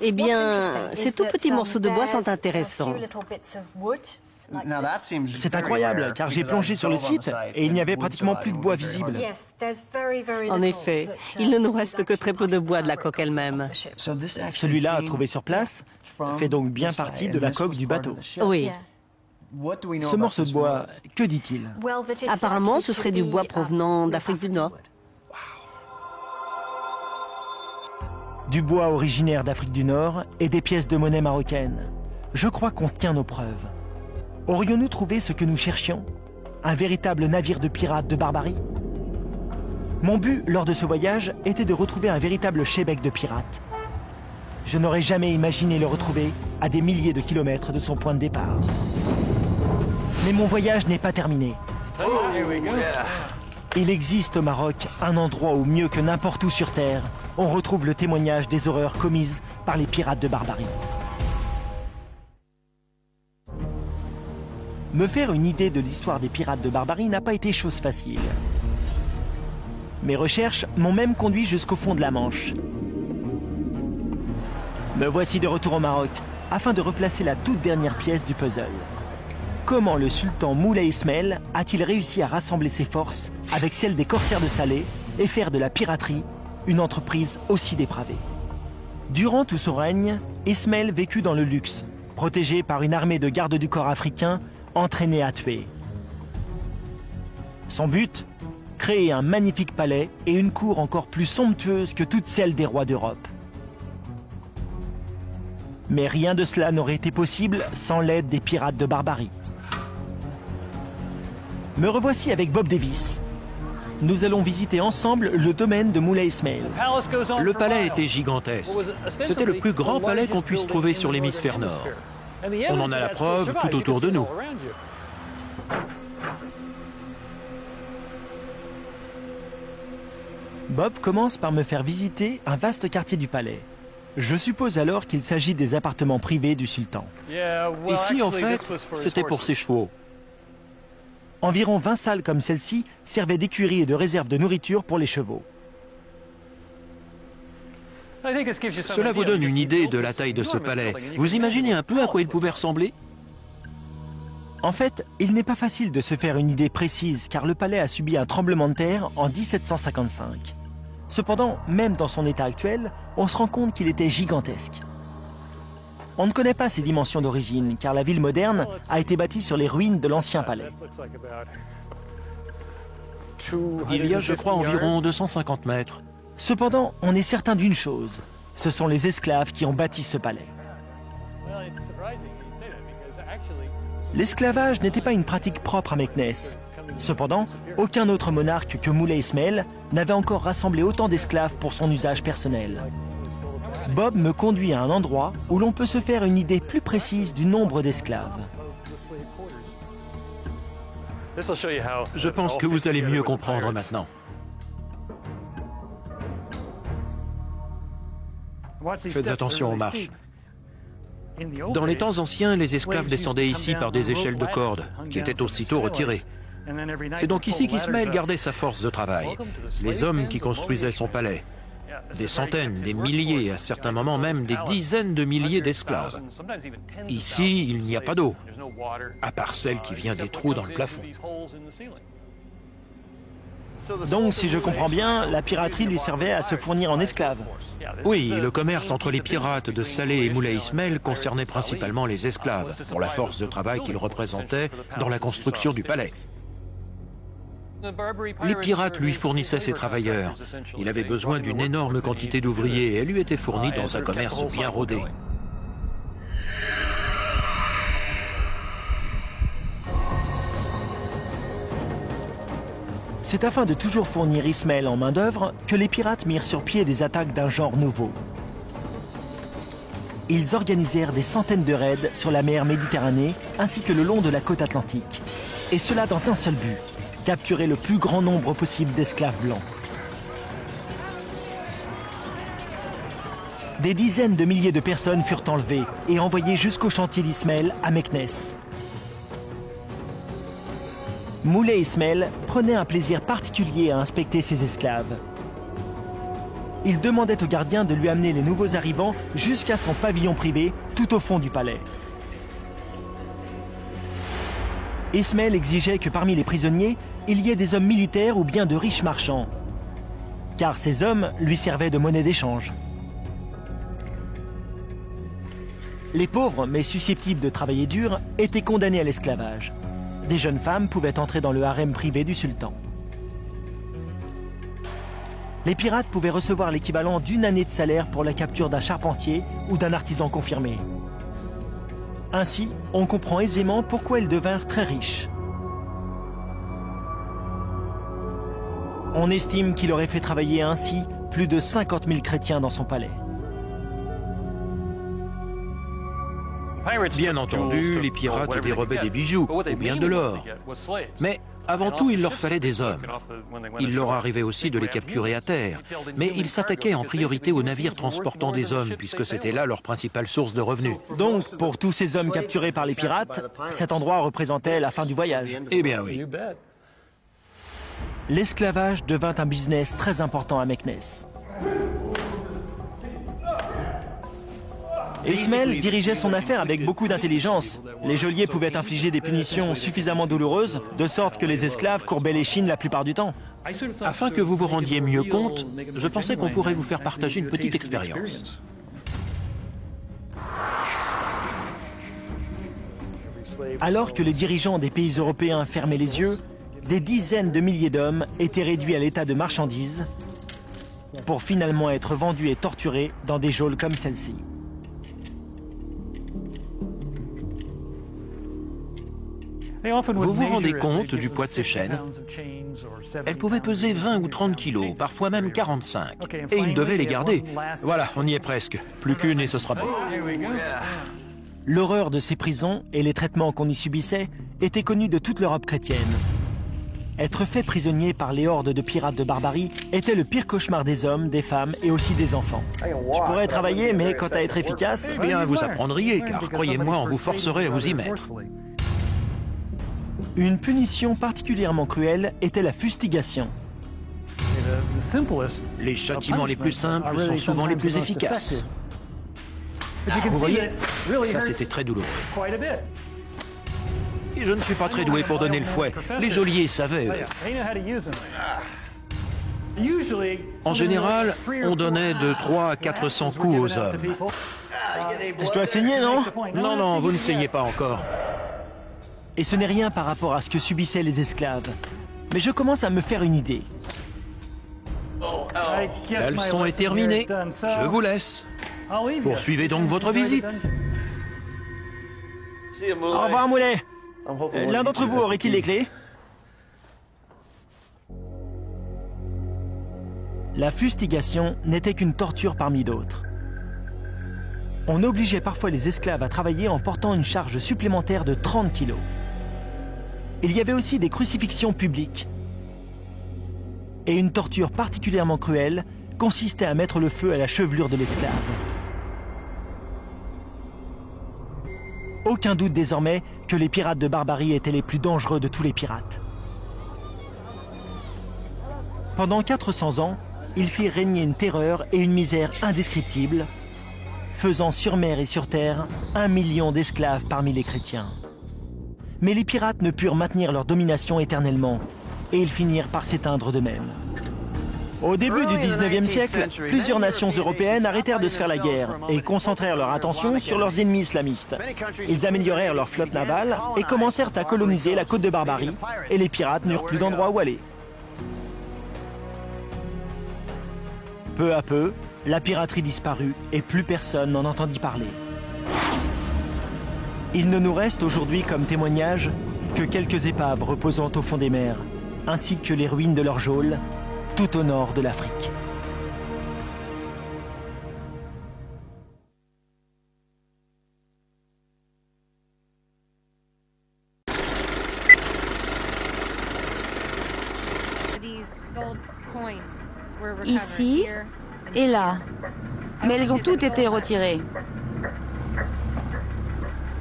Eh bien, ces tout petits morceaux de bois sont intéressants. C'est incroyable, car j'ai plongé sur le site et il n'y avait pratiquement plus de bois visible. En effet, il ne nous reste que très peu de bois de la coque elle-même. Celui-là, trouvé sur place, fait donc bien partie de la coque du bateau. Oui. Ce morceau de bois, que dit-il? Apparemment, ce serait du bois provenant d'Afrique du Nord. Du bois originaire d'Afrique du Nord et des pièces de monnaie marocaines. Je crois qu'on tient nos preuves. Aurions-nous trouvé ce que nous cherchions? Un véritable navire de pirates de barbarie? Mon but, lors de ce voyage, était de retrouver un véritable Chebec de pirates. Je n'aurais jamais imaginé le retrouver à des milliers de kilomètres de son point de départ. Mais mon voyage n'est pas terminé. Il existe au Maroc un endroit où, mieux que n'importe où sur Terre, on retrouve le témoignage des horreurs commises par les pirates de Barbarie. Me faire une idée de l'histoire des pirates de Barbarie n'a pas été chose facile. Mes recherches m'ont même conduit jusqu'au fond de la Manche. Me voici de retour au Maroc, afin de replacer la toute dernière pièce du puzzle. Comment le sultan Moulay Ismail a-t-il réussi à rassembler ses forces avec celles des corsaires de Salé et faire de la piraterie une entreprise aussi dépravée? Durant tout son règne, Ismail vécut dans le luxe, protégé par une armée de gardes du corps africains entraînés à tuer. Son but? Créer un magnifique palais et une cour encore plus somptueuse que toutes celles des rois d'Europe. Mais rien de cela n'aurait été possible sans l'aide des pirates de Barbarie. Me revoici avec Bob Davis. Nous allons visiter ensemble le domaine de Moulay Ismail. Le palais était gigantesque. C'était le plus grand palais qu'on puisse trouver sur l'hémisphère nord. On en a la preuve tout autour de nous. Bob commence par me faire visiter un vaste quartier du palais. Je suppose alors qu'il s'agit des appartements privés du sultan. Ici, en fait, c'était pour ses chevaux. Environ 20 salles comme celle-ci servaient d'écurie et de réserve de nourriture pour les chevaux. Cela vous donne une idée de la taille de ce palais. Vous imaginez un peu à quoi il pouvait ressembler? En fait, il n'est pas facile de se faire une idée précise car le palais a subi un tremblement de terre en 1755. Cependant, même dans son état actuel, on se rend compte qu'il était gigantesque. On ne connaît pas ses dimensions d'origine car la ville moderne a été bâtie sur les ruines de l'ancien palais. Il y a, je crois, environ 250 mètres. Cependant, on est certain d'une chose, ce sont les esclaves qui ont bâti ce palais. L'esclavage n'était pas une pratique propre à Meknès. Cependant, aucun autre monarque que Moulay Ismail n'avait encore rassemblé autant d'esclaves pour son usage personnel. Bob me conduit à un endroit où l'on peut se faire une idée plus précise du nombre d'esclaves. Je pense que vous allez mieux comprendre maintenant. Faites attention aux marches. Dans les temps anciens, les esclaves descendaient ici par des échelles de cordes, qui étaient aussitôt retirées. C'est donc ici qu'Ismaël gardait sa force de travail, les hommes qui construisaient son palais. Des centaines, des milliers, à certains moments même des dizaines de milliers d'esclaves. Ici, il n'y a pas d'eau, à part celle qui vient des trous dans le plafond. Donc, si je comprends bien, la piraterie lui servait à se fournir en esclaves. Oui, le commerce entre les pirates de Salé et Moulay Ismail concernait principalement les esclaves, pour la force de travail qu'ils représentaient dans la construction du palais. Les pirates lui fournissaient ses travailleurs. Il avait besoin d'une énorme quantité d'ouvriers et elle lui était fournie dans un commerce bien rodé. C'est afin de toujours fournir Ismaël en main-d'œuvre que les pirates mirent sur pied des attaques d'un genre nouveau. Ils organisèrent des centaines de raids sur la mer Méditerranée ainsi que le long de la côte atlantique. Et cela dans un seul but, capturer le plus grand nombre possible d'esclaves blancs. Des dizaines de milliers de personnes furent enlevées et envoyées jusqu'au chantier d'Ismaël à Meknès. Moulay Ismail prenait un plaisir particulier à inspecter ses esclaves. Il demandait aux gardiens de lui amener les nouveaux arrivants jusqu'à son pavillon privé tout au fond du palais. Ismail exigeait que parmi les prisonniers, il y ait des hommes militaires ou bien de riches marchands, car ces hommes lui servaient de monnaie d'échange. Les pauvres, mais susceptibles de travailler dur, étaient condamnés à l'esclavage. Des jeunes femmes pouvaient entrer dans le harem privé du sultan. Les pirates pouvaient recevoir l'équivalent d'une année de salaire pour la capture d'un charpentier ou d'un artisan confirmé. Ainsi, on comprend aisément pourquoi ils devinrent très riches. On estime qu'il aurait fait travailler ainsi plus de 50 000 chrétiens dans son palais. Bien entendu, les pirates dérobaient des bijoux, ou bien de l'or. Mais avant tout, il leur fallait des hommes. Il leur arrivait aussi de les capturer à terre. Mais ils s'attaquaient en priorité aux navires transportant des hommes, puisque c'était là leur principale source de revenus. Donc, pour tous ces hommes capturés par les pirates, cet endroit représentait la fin du voyage. Eh bien oui. L'esclavage devint un business très important à Meknès. Ismaël dirigeait son affaire avec beaucoup d'intelligence. Les geôliers pouvaient infliger des punitions suffisamment douloureuses, de sorte que les esclaves courbaient l'échine la plupart du temps. Afin que vous vous rendiez mieux compte, je pensais qu'on pourrait vous faire partager une petite expérience. Alors que les dirigeants des pays européens fermaient les yeux, des dizaines de milliers d'hommes étaient réduits à l'état de marchandises pour finalement être vendus et torturés dans des geôles comme celle-ci. Vous vous rendez compte du poids de ces chaînes? Elles pouvaient peser 20 ou 30 kilos, parfois même 45. Et ils devaient les garder. Voilà, on y est presque. Plus qu'une et ce sera bon. L'horreur de ces prisons et les traitements qu'on y subissait étaient connus de toute l'Europe chrétienne. Être fait prisonnier par les hordes de pirates de barbarie était le pire cauchemar des hommes, des femmes et aussi des enfants. Je pourrais travailler, mais quant à être efficace... Eh bien, vous apprendriez, car croyez-moi, on vous forcerait à vous y mettre. Une punition particulièrement cruelle était la fustigation. Les châtiments les plus simples sont souvent les plus efficaces. Vous voyez, ça c'était très douloureux. Et je ne suis pas très doué pour donner le fouet. Les geôliers savaient. En général, on donnait de 300 à 400 coups aux hommes. Je dois saigner, non? Non, non, vous ne saignez pas encore. Et ce n'est rien par rapport à ce que subissaient les esclaves. Mais je commence à me faire une idée. La leçon est terminée. Je vous laisse. Poursuivez donc votre visite. Au revoir, Moulet. L'un d'entre vous aurait-il les clés? La fustigation n'était qu'une torture parmi d'autres. On obligeait parfois les esclaves à travailler en portant une charge supplémentaire de 30 kilos. Il y avait aussi des crucifixions publiques. Et une torture particulièrement cruelle consistait à mettre le feu à la chevelure de l'esclave. Aucun doute désormais que les pirates de barbarie étaient les plus dangereux de tous les pirates. Pendant 400 ans, ils firent régner une terreur et une misère indescriptibles, faisant sur mer et sur terre 1 million d'esclaves parmi les chrétiens. Mais les pirates ne purent maintenir leur domination éternellement, et ils finirent par s'éteindre d'eux-mêmes. Au début du 19e siècle, plusieurs nations européennes arrêtèrent de se faire la guerre et concentrèrent leur attention sur leurs ennemis islamistes. Ils améliorèrent leur flotte navale et commencèrent à coloniser la côte de Barbarie, et les pirates n'eurent plus d'endroit où aller. Peu à peu, la piraterie disparut et plus personne n'en entendit parler. Il ne nous reste aujourd'hui comme témoignage que quelques épaves reposant au fond des mers, ainsi que les ruines de leurs geôles, tout au nord de l'Afrique. Ici et là. Mais elles ont toutes été retirées.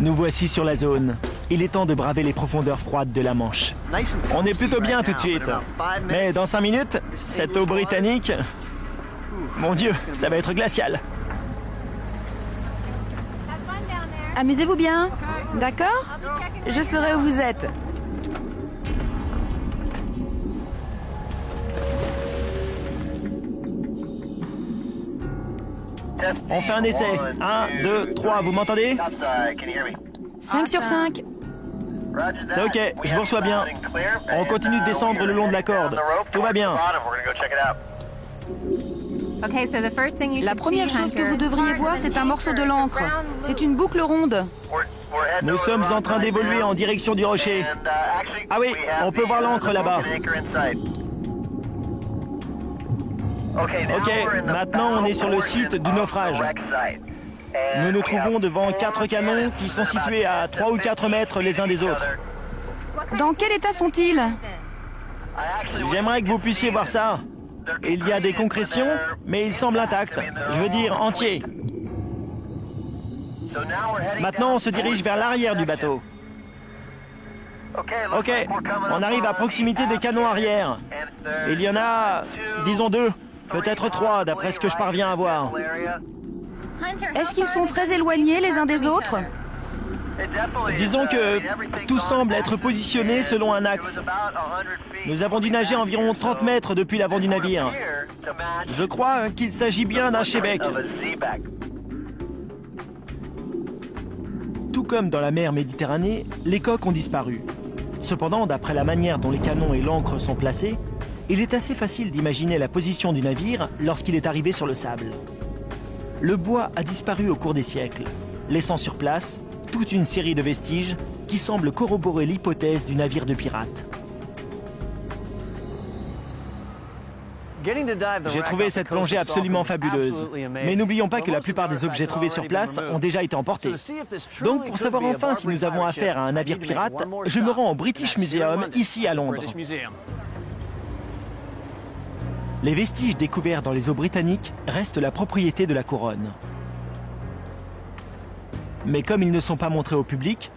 Nous voici sur la zone. Il est temps de braver les profondeurs froides de la Manche. On est plutôt bien tout de suite. Mais dans 5 minutes, cette eau britannique... Mon Dieu, ça va être glacial. Amusez-vous bien, d'accord? Je saurai où vous êtes. On fait un essai. 1, 2, 3, vous m'entendez? 5 sur 5. C'est ok, je vous reçois bien. On continue de descendre le long de la corde. Tout va bien. La première chose que vous devriez voir, c'est un morceau de l'encre. C'est une boucle ronde. Nous sommes en train d'évoluer en direction du rocher. Ah oui, on peut voir l'encre là-bas. Ok, maintenant on est sur le site du naufrage. Nous nous trouvons devant 4 canons qui sont situés à 3 ou 4 mètres les uns des autres. Dans quel état sont-ils? J'aimerais que vous puissiez voir ça. Il y a des concrétions, mais ils semblent intacts. Je veux dire entiers. Maintenant, on se dirige vers l'arrière du bateau. Ok, on arrive à proximité des canons arrière. Il y en a, disons 2, peut-être 3, d'après ce que je parviens à voir. Est-ce qu'ils sont très éloignés les uns des autres? Disons que tout semble être positionné selon un axe. Nous avons dû nager environ 30 mètres depuis l'avant du navire. Je crois qu'il s'agit bien d'un shebeck. Tout comme dans la mer Méditerranée, les coques ont disparu. Cependant, d'après la manière dont les canons et l'ancre sont placés, il est assez facile d'imaginer la position du navire lorsqu'il est arrivé sur le sable. Le bois a disparu au cours des siècles, laissant sur place toute une série de vestiges qui semblent corroborer l'hypothèse du navire de pirate. J'ai trouvé cette plongée absolument fabuleuse. Mais n'oublions pas que la plupart des objets trouvés sur place ont déjà été emportés. Donc, pour savoir enfin si nous avons affaire à un navire pirate, je me rends au British Museum, ici à Londres. Les vestiges découverts dans les eaux britanniques restent la propriété de la couronne. Mais comme ils ne sont pas montrés au public,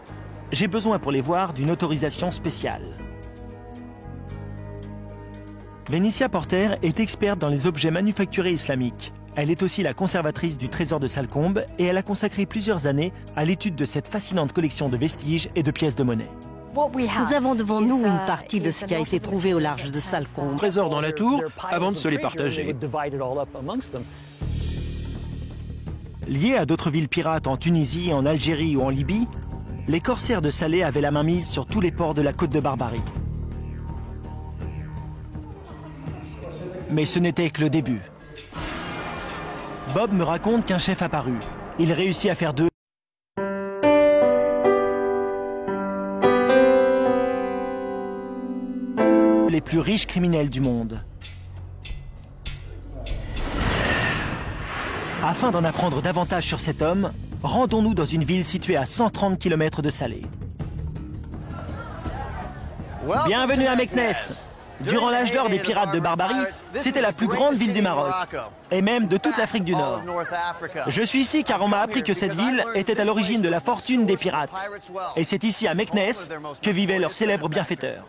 j'ai besoin pour les voir d'une autorisation spéciale. Vénitia Porter est experte dans les objets manufacturés islamiques. Elle est aussi la conservatrice du trésor de Salcombe et elle a consacré plusieurs années à l'étude de cette fascinante collection de vestiges et de pièces de monnaie. Nous avons devant nous une partie de ce qui a été trouvé au large de Salcombe. Trésors dans la tour avant de se les partager. Liés à d'autres villes pirates en Tunisie, en Algérie ou en Libye, les corsaires de Salé avaient la main mise sur tous les ports de la côte de Barbarie. Mais ce n'était que le début. Bob me raconte qu'un chef apparut. Il réussit à faire d'eux les plus riches criminels du monde. Afin d'en apprendre davantage sur cet homme, rendons-nous dans une ville située à 130 km de Salé. Bienvenue à Meknès. Durant l'âge d'or des pirates de Barbarie, c'était la plus grande ville du Maroc, et même de toute l'Afrique du Nord. Je suis ici car on m'a appris que cette ville était à l'origine de la fortune des pirates. Et c'est ici à Meknès que vivait leur célèbre bienfaiteur.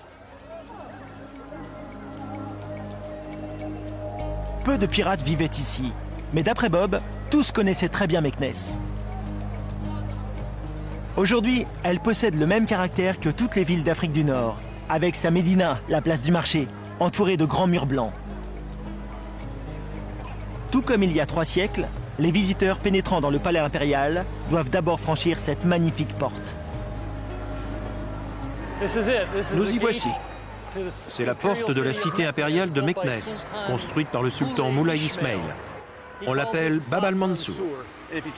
Peu de pirates vivaient ici, mais d'après Bob, tous connaissaient très bien Meknès. Aujourd'hui, elle possède le même caractère que toutes les villes d'Afrique du Nord, avec sa médina, la place du marché, entourée de grands murs blancs. Tout comme il y a 3 siècles, les visiteurs pénétrant dans le palais impérial doivent d'abord franchir cette magnifique porte. Nous y voici. C'est la porte de la cité impériale de Meknès, construite par le sultan Moulay Ismail. On l'appelle Bab al-Mansour.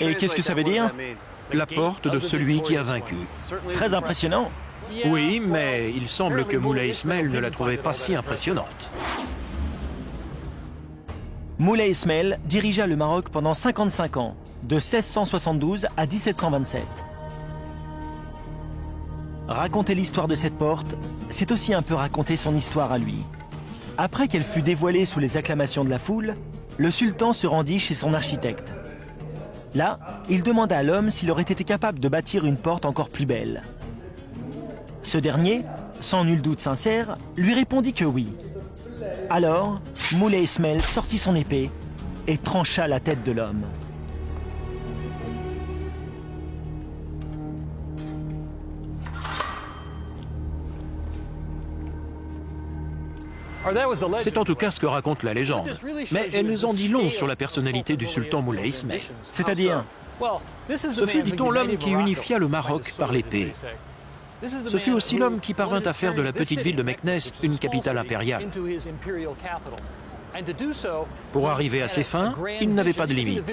Et qu'est-ce que ça veut dire? La porte de celui qui a vaincu. Très impressionnant. Oui, mais il semble que Moulay Ismail ne la trouvait pas si impressionnante. Moulay Ismail dirigea le Maroc pendant 55 ans, de 1672 à 1727. Raconter l'histoire de cette porte, c'est aussi un peu raconter son histoire à lui. Après qu'elle fut dévoilée sous les acclamations de la foule, le sultan se rendit chez son architecte. Là, il demanda à l'homme s'il aurait été capable de bâtir une porte encore plus belle. Ce dernier, sans nul doute sincère, lui répondit que oui. Alors, Moulay Ismail sortit son épée et trancha la tête de l'homme. C'est en tout cas ce que raconte la légende. Mais elle nous en dit long sur la personnalité du sultan Moulay Ismail. C'est-à-dire? Ce fut, dit-on, l'homme qui unifia le Maroc par l'épée. Ce fut aussi l'homme qui parvint à faire de la petite ville de Meknès une capitale impériale. Pour arriver à ses fins, il n'avait pas de limite.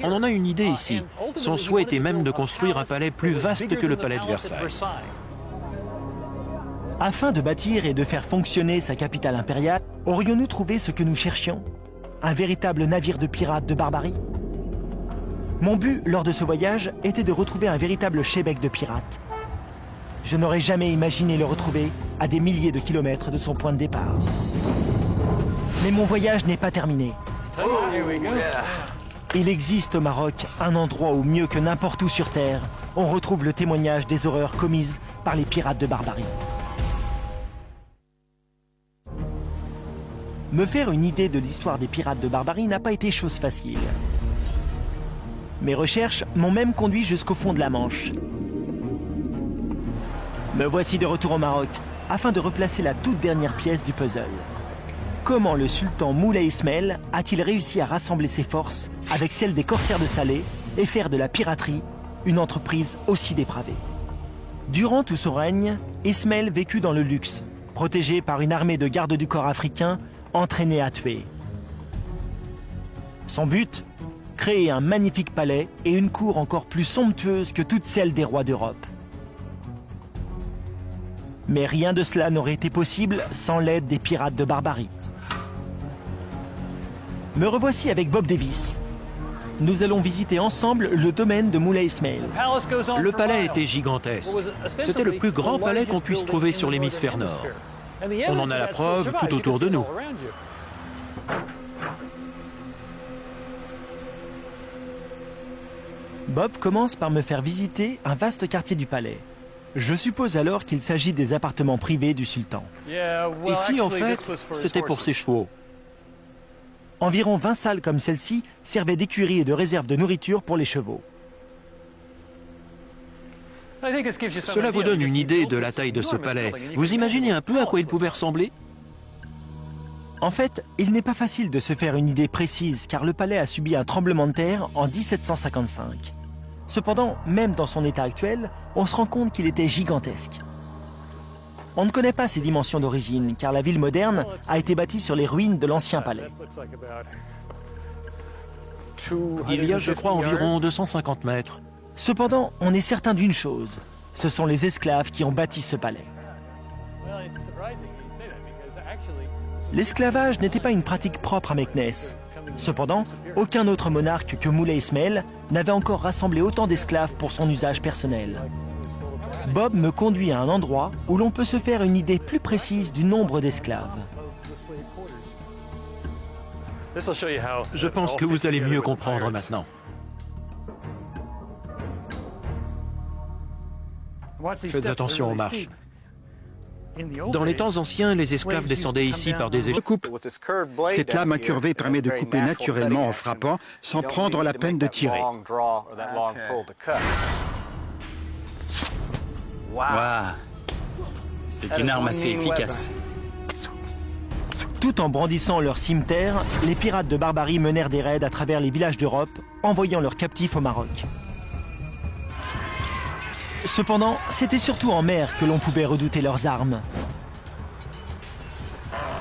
On en a une idée ici. Son souhait était même de construire un palais plus vaste que le palais de Versailles. Afin de bâtir et de faire fonctionner sa capitale impériale, aurions-nous trouvé ce que nous cherchions? Un véritable navire de pirates de Barbarie? Mon but lors de ce voyage était de retrouver un véritable shebek de pirate. Je n'aurais jamais imaginé le retrouver à des milliers de kilomètres de son point de départ. Mais mon voyage n'est pas terminé. Il existe au Maroc un endroit où, mieux que n'importe où sur Terre, on retrouve le témoignage des horreurs commises par les pirates de Barbarie. Me faire une idée de l'histoire des pirates de Barbarie n'a pas été chose facile. Mes recherches m'ont même conduit jusqu'au fond de la Manche. Me voici de retour au Maroc, afin de replacer la toute dernière pièce du puzzle. Comment le sultan Moulay Ismail a-t-il réussi à rassembler ses forces avec celles des corsaires de Salé et faire de la piraterie une entreprise aussi dépravée? Durant tout son règne, Ismail vécut dans le luxe, protégé par une armée de gardes du corps africains entraînés à tuer. Son but? Créer un magnifique palais et une cour encore plus somptueuse que toutes celles des rois d'Europe. Mais rien de cela n'aurait été possible sans l'aide des pirates de Barbarie. Me revoici avec Bob Davis. Nous allons visiter ensemble le domaine de Moulay Ismail. Le palais était gigantesque. C'était le plus grand palais qu'on puisse trouver sur l'hémisphère nord. On en a la preuve tout autour de nous. Bob commence par me faire visiter un vaste quartier du palais. Je suppose alors qu'il s'agit des appartements privés du sultan. Ici, en fait, c'était pour ses chevaux. Environ 20 salles comme celle-ci servaient d'écurie et de réserve de nourriture pour les chevaux. Cela vous donne une idée de la taille de ce palais. Vous imaginez un peu à quoi il pouvait ressembler? En fait, il n'est pas facile de se faire une idée précise car le palais a subi un tremblement de terre en 1755. Cependant, même dans son état actuel, on se rend compte qu'il était gigantesque. On ne connaît pas ses dimensions d'origine car la ville moderne a été bâtie sur les ruines de l'ancien palais. Il y a, je crois, environ 250 mètres. Cependant, on est certain d'une chose, ce sont les esclaves qui ont bâti ce palais. L'esclavage n'était pas une pratique propre à Meknès. Cependant, aucun autre monarque que Moulay Ismail n'avait encore rassemblé autant d'esclaves pour son usage personnel. Bob me conduit à un endroit où l'on peut se faire une idée plus précise du nombre d'esclaves. Je pense que vous allez mieux comprendre maintenant. Faites attention aux marches. Dans les temps anciens, les esclaves descendaient ici par des échelles. Cette lame incurvée permet de couper naturellement en frappant sans prendre la peine de tirer. Wow. C'est une arme assez efficace. Tout en brandissant leur cimeterre, les pirates de Barbarie menèrent des raids à travers les villages d'Europe, envoyant leurs captifs au Maroc. Cependant, c'était surtout en mer que l'on pouvait redouter leurs armes.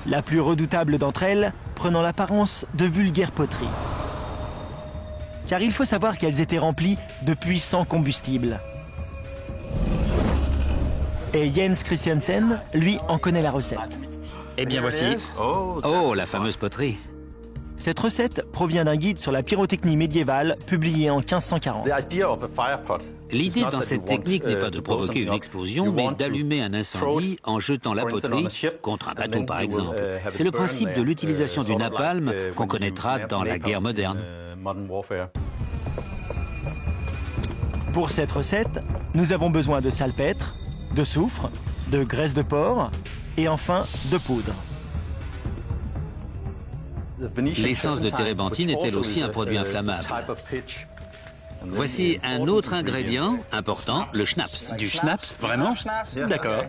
La plus redoutable d'entre elles prenant l'apparence de vulgaires poteries. Car il faut savoir qu'elles étaient remplies de puissants combustibles. Et Jens Christiansen, lui, en connaît la recette. Eh bien voici. Oh, la fameuse poterie. Cette recette provient d'un guide sur la pyrotechnie médiévale publié en 1540. L'idée dans cette technique n'est pas de provoquer une explosion, mais d'allumer un incendie en jetant la poterie contre un bateau, par exemple. C'est le principe de l'utilisation du napalm qu'on connaîtra dans la guerre moderne. Pour cette recette, nous avons besoin de salpêtre, de soufre, de graisse de porc et enfin de poudre. L'essence de térébenthine est elle aussi un produit inflammable. Voici un autre ingrédient important, le schnapps. Du schnapps, vraiment? D'accord.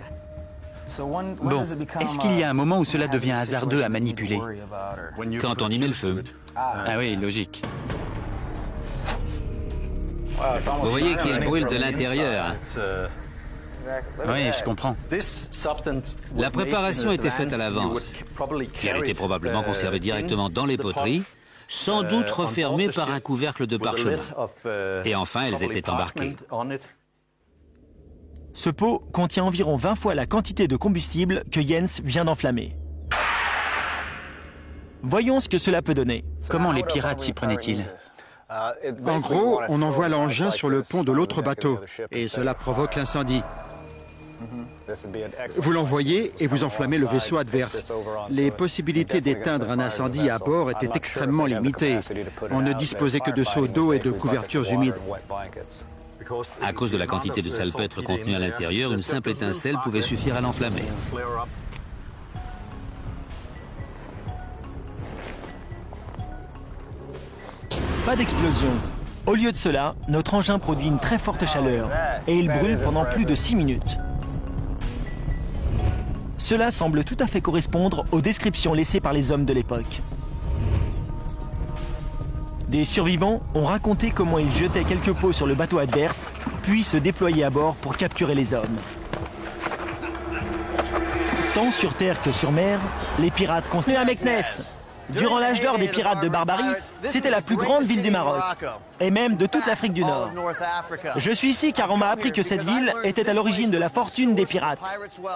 Bon, est-ce qu'il y a un moment où cela devient hasardeux à manipuler? Quand on y met le feu. Ah oui, logique. Vous voyez qu'il brûle de l'intérieur. Oui, je comprends. La préparation était faite à l'avance. Elle était probablement conservée directement dans les poteries, sans doute refermée par un couvercle de parchemin. Et enfin, elles étaient embarquées. Ce pot contient environ 20 fois la quantité de combustible que Jens vient d'enflammer. Voyons ce que cela peut donner. Comment les pirates s'y prenaient-ils? En gros, on envoie l'engin sur le pont de l'autre bateau et cela provoque l'incendie. Vous l'envoyez et vous enflammez le vaisseau adverse. Les possibilités d'éteindre un incendie à bord étaient extrêmement limitées. On ne disposait que de seaux d'eau et de couvertures humides. À cause de la quantité de salpêtre contenue à l'intérieur, une simple étincelle pouvait suffire à l'enflammer. Pas d'explosion. Au lieu de cela, notre engin produit une très forte chaleur et il brûle pendant plus de 6 minutes. Cela semble tout à fait correspondre aux descriptions laissées par les hommes de l'époque. Des survivants ont raconté comment ils jetaient quelques pots sur le bateau adverse, puis se déployaient à bord pour capturer les hommes. Tant sur terre que sur mer, les pirates continuent à Meknès. Durant l'âge d'or des pirates de Barbarie, c'était la plus grande ville du Maroc, et même de toute l'Afrique du Nord. Je suis ici car on m'a appris que cette ville était à l'origine de la fortune des pirates.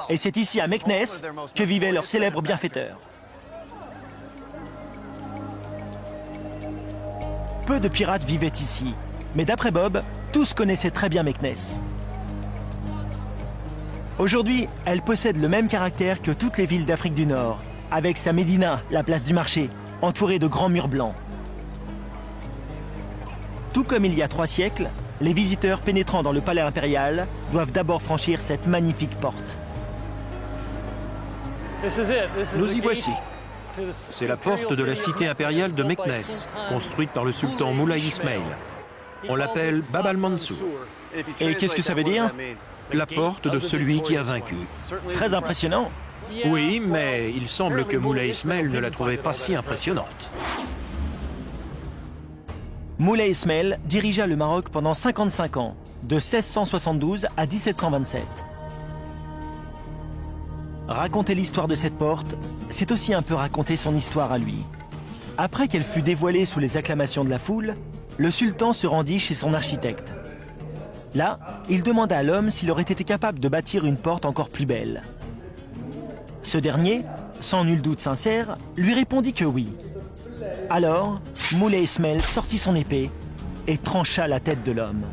Et c'est ici à Meknès que vivait leur célèbre bienfaiteur. Peu de pirates vivaient ici, mais d'après Bob, tous connaissaient très bien Meknès. Aujourd'hui, elle possède le même caractère que toutes les villes d'Afrique du Nord, avec sa médina, la place du marché, entourée de grands murs blancs. Tout comme il y a 3 siècles, les visiteurs pénétrant dans le palais impérial doivent d'abord franchir cette magnifique porte. Nous y voici. C'est la porte de la cité impériale de Meknès, construite par le sultan Moulay Ismail. On l'appelle Bab al-Mansour. Et qu'est-ce que ça veut dire? La porte de celui qui a vaincu. Très impressionnant. Oui, mais il semble que Moulay Ismail ne la trouvait pas si impressionnante. Moulay Ismail dirigea le Maroc pendant 55 ans, de 1672 à 1727. Raconter l'histoire de cette porte, c'est aussi un peu raconter son histoire à lui. Après qu'elle fut dévoilée sous les acclamations de la foule, le sultan se rendit chez son architecte. Là, il demanda à l'homme s'il aurait été capable de bâtir une porte encore plus belle. Ce dernier, sans nul doute sincère, lui répondit que oui. Alors, Moulay Ismail sortit son épée et trancha la tête de l'homme.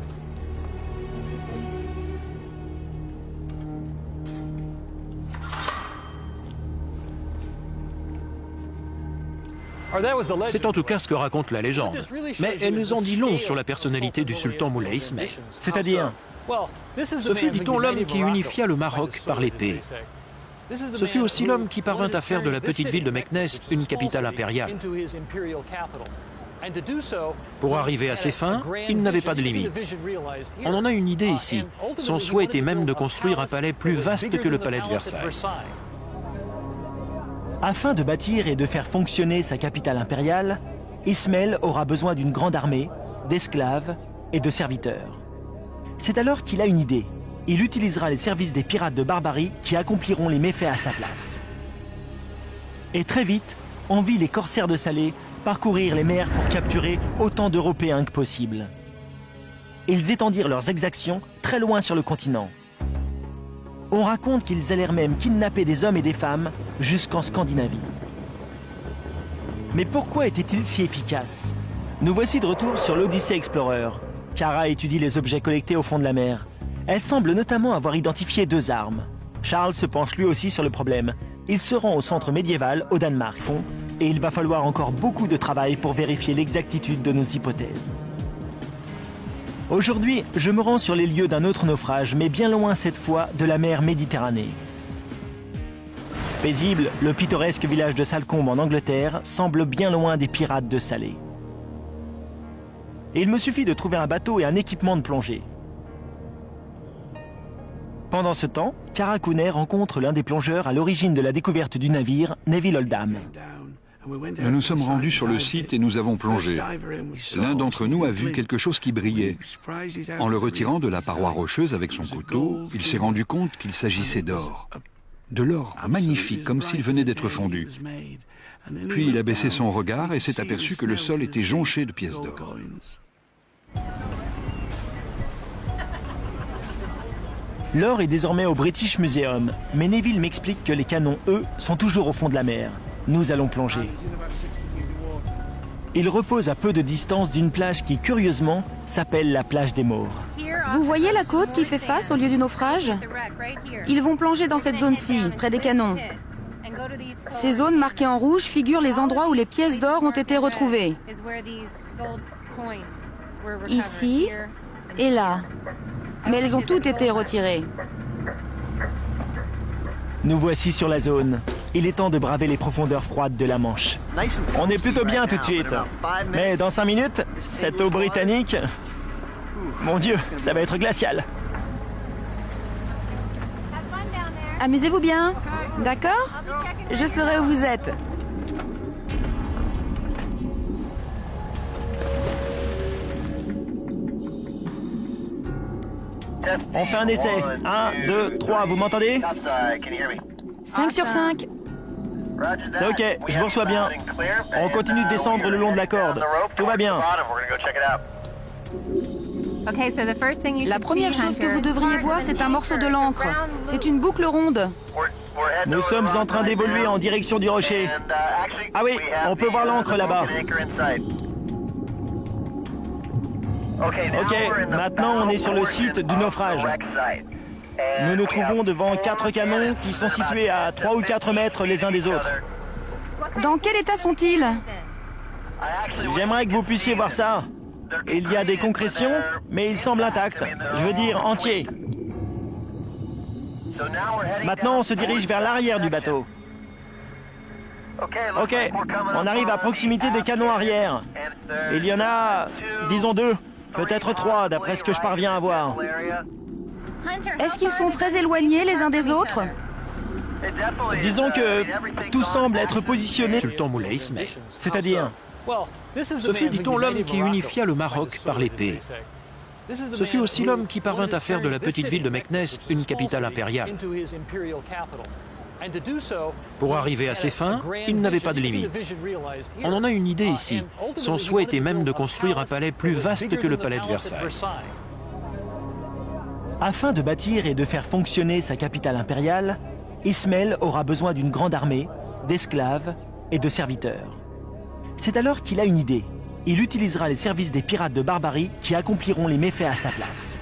C'est en tout cas ce que raconte la légende. Mais elle nous en dit long sur la personnalité du sultan Moulay Ismail. C'est-à-dire? Ce fut, dit-on, l'homme qui unifia le Maroc par l'épée. Ce fut aussi l'homme qui parvint à faire de la petite ville de Meknès une capitale impériale. Pour arriver à ses fins, il n'avait pas de limite. On en a une idée ici. Son souhait était même de construire un palais plus vaste que le palais de Versailles. Afin de bâtir et de faire fonctionner sa capitale impériale, Ismail aura besoin d'une grande armée, d'esclaves et de serviteurs. C'est alors qu'il a une idée. Il utilisera les services des pirates de Barbarie qui accompliront les méfaits à sa place. Et très vite, on vit les corsaires de Salé parcourir les mers pour capturer autant d'Européens que possible. Ils étendirent leurs exactions très loin sur le continent. On raconte qu'ils allèrent même kidnapper des hommes et des femmes jusqu'en Scandinavie. Mais pourquoi étaient-ils si efficaces? Nous voici de retour sur l'Odyssée Explorer. Kara étudie les objets collectés au fond de la mer. Elle semble notamment avoir identifié 2 armes. Charles se penche lui aussi sur le problème. Il se rend au centre médiéval au Danemark. Et il va falloir encore beaucoup de travail pour vérifier l'exactitude de nos hypothèses. Aujourd'hui, je me rends sur les lieux d'un autre naufrage, mais bien loin cette fois de la mer Méditerranée. Paisible, le pittoresque village de Salcombe en Angleterre semble bien loin des pirates de Salé. Et il me suffit de trouver un bateau et un équipement de plongée. Pendant ce temps, Kara Kouner rencontre l'un des plongeurs à l'origine de la découverte du navire, Neville Oldham. Nous nous sommes rendus sur le site et nous avons plongé. L'un d'entre nous a vu quelque chose qui brillait. En le retirant de la paroi rocheuse avec son couteau, il s'est rendu compte qu'il s'agissait d'or. De l'or magnifique, comme s'il venait d'être fondu. Puis il a baissé son regard et s'est aperçu que le sol était jonché de pièces d'or. L'or est désormais au British Museum, mais Neville m'explique que les canons, eux, sont toujours au fond de la mer. Nous allons plonger. Il repose à peu de distance d'une plage qui, curieusement, s'appelle la plage des Maures. Vous voyez la côte qui fait face au lieu du naufrage? Ils vont plonger dans cette zone-ci, près des canons. Ces zones marquées en rouge figurent les endroits où les pièces d'or ont été retrouvées. Ici et là. Mais elles ont toutes été retirées. Nous voici sur la zone. Il est temps de braver les profondeurs froides de la Manche. On est plutôt bien tout de suite. Mais dans 5 minutes, cette eau britannique... Mon Dieu, ça va être glacial. Amusez-vous bien, d'accord? Je saurai où vous êtes. On fait un essai. 1, 2, 3, vous m'entendez? 5 sur 5. C'est ok, je vous reçois bien. On continue de descendre le long de la corde. Tout va bien. La première chose que vous devriez voir, c'est un morceau de l'encre. C'est une boucle ronde. Nous sommes en train d'évoluer en direction du rocher. Ah oui, on peut voir l'encre là-bas. Ok, maintenant on est sur le site du naufrage. Nous nous trouvons devant 4 canons qui sont situés à 3 ou 4 mètres les uns des autres. Dans quel état sont-ils? J'aimerais que vous puissiez voir ça. Il y a des concrétions, mais ils semblent intacts. Je veux dire entiers. Maintenant, on se dirige vers l'arrière du bateau. Ok, on arrive à proximité des canons arrière. Il y en a, disons 2, peut-être 3, d'après ce que je parviens à voir. Est-ce qu'ils sont très éloignés les uns des autres? Disons que tout semble être positionné... Sultan Moulay Ismail. C'est-à-dire... Ce fut, dit-on, l'homme qui unifia le Maroc par l'épée. Ce fut aussi l'homme qui parvint à faire de la petite ville de Meknès une capitale impériale. Pour arriver à ses fins, il n'avait pas de limite. On en a une idée ici. Son souhait était même de construire un palais plus vaste que le palais de Versailles. Afin de bâtir et de faire fonctionner sa capitale impériale, Ismaël aura besoin d'une grande armée, d'esclaves et de serviteurs. C'est alors qu'il a une idée. Il utilisera les services des pirates de Barbarie qui accompliront les méfaits à sa place.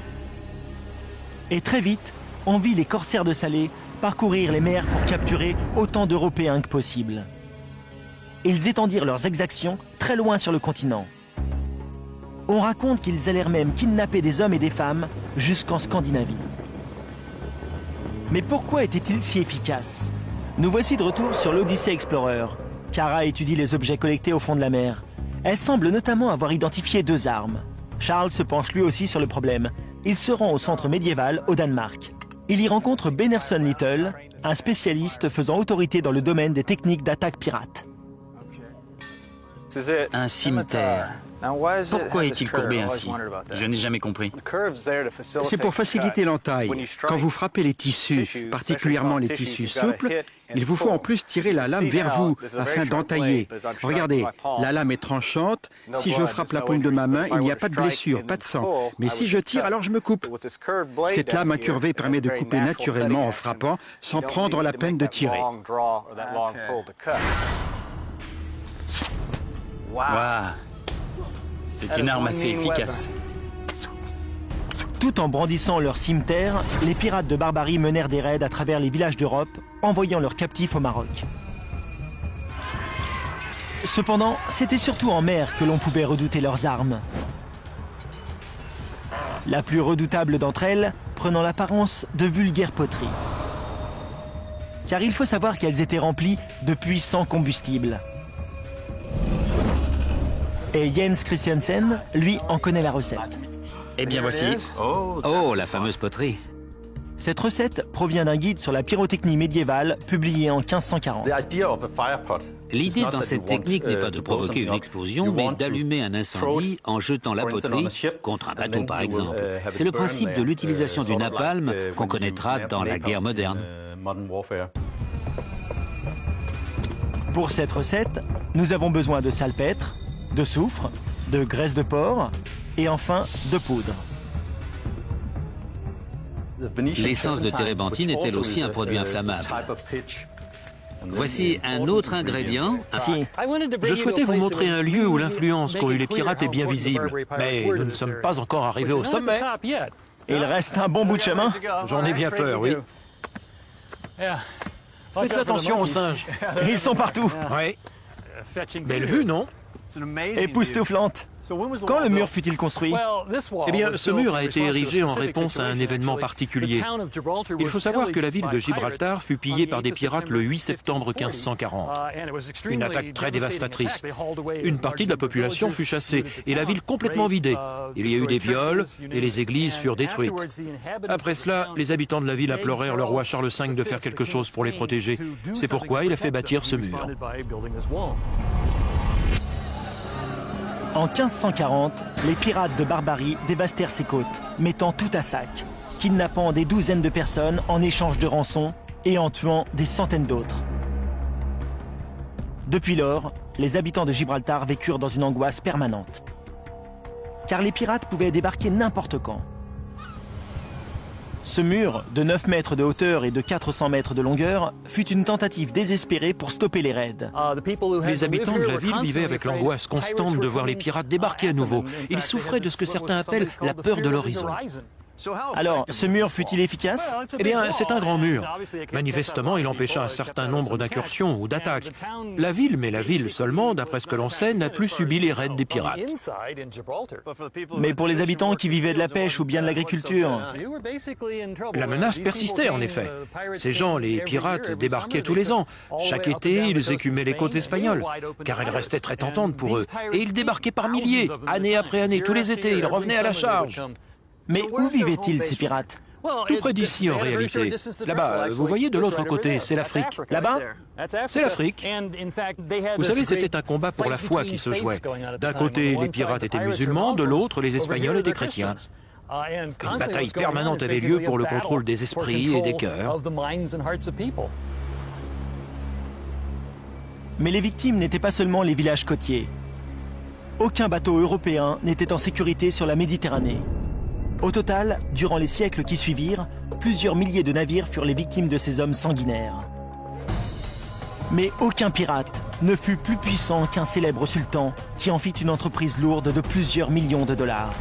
Et très vite, on vit les corsaires de Salé parcourir les mers pour capturer autant d'Européens que possible. Ils étendirent leurs exactions très loin sur le continent. On raconte qu'ils allèrent même kidnapper des hommes et des femmes jusqu'en Scandinavie. Mais pourquoi étaient-ils si efficaces? Nous voici de retour sur l'Odyssée Explorer. Kara étudie les objets collectés au fond de la mer. Elle semble notamment avoir identifié 2 armes. Charles se penche lui aussi sur le problème. Il se rend au centre médiéval au Danemark. Il y rencontre Benerson Little, un spécialiste faisant autorité dans le domaine des techniques d'attaque pirate. Un cimeterre. Pourquoi est-il courbé ainsi? Je n'ai jamais compris. C'est pour faciliter l'entaille. Quand vous frappez les tissus, particulièrement les tissus souples, il vous faut en plus tirer la lame vers vous afin d'entailler. Regardez, la lame est tranchante. Si je frappe la paume de ma main, il n'y a pas de blessure, pas de sang. Mais si je tire, alors je me coupe. Cette lame incurvée permet de couper naturellement en frappant sans prendre la peine de tirer. Wow. C'est une arme assez efficace. Tout en brandissant leur cimeterre, les pirates de Barbarie menèrent des raids à travers les villages d'Europe, envoyant leurs captifs au Maroc. Cependant, c'était surtout en mer que l'on pouvait redouter leurs armes. La plus redoutable d'entre elles prenant l'apparence de vulgaires poteries. Car il faut savoir qu'elles étaient remplies de puissants combustibles. Et Jens Christiansen, lui, en connaît la recette. Eh bien voici. Oh, la fameuse poterie. Cette recette provient d'un guide sur la pyrotechnie médiévale publié en 1540. L'idée dans cette technique n'est pas de provoquer une explosion, mais d'allumer un incendie en jetant la poterie contre un bateau, par exemple. C'est le principe de l'utilisation du napalm qu'on connaîtra dans la guerre moderne. Pour cette recette, nous avons besoin de salpêtre, de soufre, de graisse de porc et enfin de poudre. L'essence de térébenthine est elle aussi un produit inflammable. Voici un autre ingrédient. Je souhaitais vous montrer un lieu où l'influence qu'ont eu les pirates est bien visible. Mais nous ne sommes pas encore arrivés au sommet. Il reste un bon bout de chemin. J'en ai bien peur, oui. Faites attention aux singes. Ils sont partout. Oui. Belle vue, non? Époustouflante. Quand le mur fut-il construit? Eh bien, ce mur a été érigé en réponse à un événement particulier. Il faut savoir que la ville de Gibraltar fut pillée par des pirates le 8 septembre 1540. Une attaque très dévastatrice. Une partie de la population fut chassée et la ville complètement vidée. Il y a eu des viols et les églises furent détruites. Après cela, les habitants de la ville implorèrent le roi Charles V de faire quelque chose pour les protéger. C'est pourquoi il a fait bâtir ce mur. En 1540, les pirates de Barbarie dévastèrent ces côtes, mettant tout à sac, kidnappant des douzaines de personnes en échange de rançons et en tuant des centaines d'autres. Depuis lors, les habitants de Gibraltar vécurent dans une angoisse permanente. Car les pirates pouvaient débarquer n'importe quand. Ce mur, de 9 mètres de hauteur et de 400 mètres de longueur, fut une tentative désespérée pour stopper les raids. Les habitants de la ville vivaient avec l'angoisse constante de voir les pirates débarquer à nouveau. Ils souffraient de ce que certains appellent la peur de l'horizon. Alors, ce mur fut-il efficace? Eh bien, c'est un grand mur. Manifestement, il empêcha un certain nombre d'incursions ou d'attaques. La ville, mais la ville seulement, d'après ce que l'on sait, n'a plus subi les raids des pirates. Mais pour les habitants qui vivaient de la pêche ou bien de l'agriculture? La menace persistait, en effet. Ces gens, les pirates, débarquaient tous les ans. Chaque été, ils écumaient les côtes espagnoles, car elles restaient très tentantes pour eux. Et ils débarquaient par milliers, année après année, tous les étés, ils revenaient à la charge. Mais où vivaient-ils, ces pirates? Tout près d'ici, en réalité. Là-bas, vous voyez de l'autre côté, c'est l'Afrique. Là-bas? C'est l'Afrique. Vous savez, c'était un combat pour la foi qui se jouait. D'un côté, les pirates étaient musulmans, de l'autre, les Espagnols étaient chrétiens. Une bataille permanente avait lieu pour le contrôle des esprits et des cœurs. Mais les victimes n'étaient pas seulement les villages côtiers. Aucun bateau européen n'était en sécurité sur la Méditerranée. Au total, durant les siècles qui suivirent, plusieurs milliers de navires furent les victimes de ces hommes sanguinaires. Mais aucun pirate ne fut plus puissant qu'un célèbre sultan qui en fit une entreprise lourde de plusieurs millions de dollars.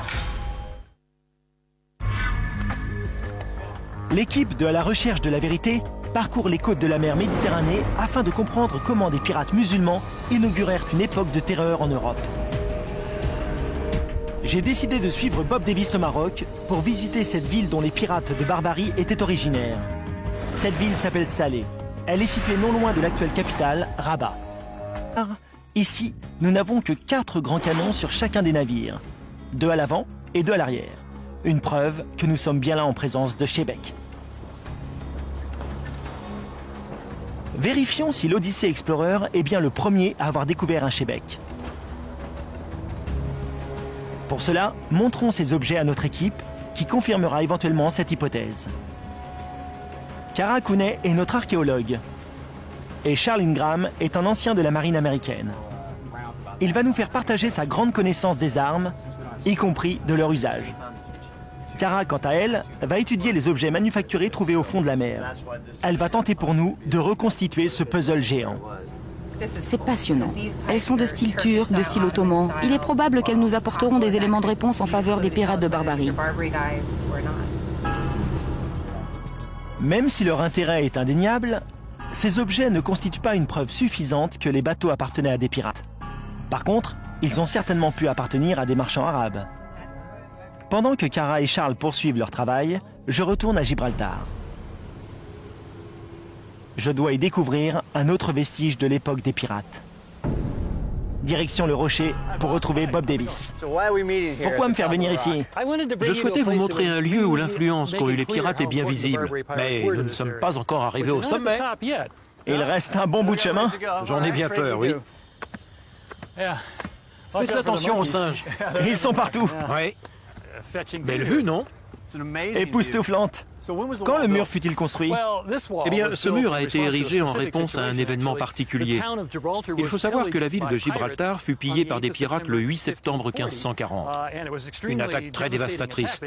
L'équipe de À la recherche de la vérité parcourt les côtes de la mer Méditerranée afin de comprendre comment des pirates musulmans inaugurèrent une époque de terreur en Europe. J'ai décidé de suivre Bob Davis au Maroc pour visiter cette ville dont les pirates de Barbarie étaient originaires. Cette ville s'appelle Salé. Elle est située non loin de l'actuelle capitale, Rabat. Ici, nous n'avons que 4 grands canons sur chacun des navires, 2 à l'avant et 2 à l'arrière. Une preuve que nous sommes bien là en présence de Shebeck. Vérifions si l'Odyssée Explorer est bien le premier à avoir découvert un Shebeck. Pour cela, montrons ces objets à notre équipe qui confirmera éventuellement cette hypothèse. Kara Cooney est notre archéologue et Charles Ingram est un ancien de la marine américaine. Il va nous faire partager sa grande connaissance des armes, y compris de leur usage. Kara, quant à elle, va étudier les objets manufacturés trouvés au fond de la mer. Elle va tenter pour nous de reconstituer ce puzzle géant. C'est passionnant. Elles sont de style turc, de style ottoman. Il est probable qu'elles nous apporteront des éléments de réponse en faveur des pirates de Barbarie. Même si leur intérêt est indéniable, ces objets ne constituent pas une preuve suffisante que les bateaux appartenaient à des pirates. Par contre, ils ont certainement pu appartenir à des marchands arabes. Pendant que Kara et Charles poursuivent leur travail, je retourne à Gibraltar. Je dois y découvrir un autre vestige de l'époque des pirates. Direction le rocher pour retrouver Bob Davis. Pourquoi me faire venir ici? Je souhaitais vous montrer un lieu où l'influence qu'ont eu les pirates est bien visible. Mais nous ne sommes pas encore arrivés au sommet. Il reste un bon bout de chemin. J'en ai bien peur, oui. Faites attention aux singes. Ils sont partout. Oui. Belle vue, non? Époustouflante. Quand le mur fut-il construit? Eh bien, ce mur a été érigé en réponse à un événement particulier. Il faut savoir que la ville de Gibraltar fut pillée par des pirates le 8 septembre 1540. Une attaque très dévastatrice.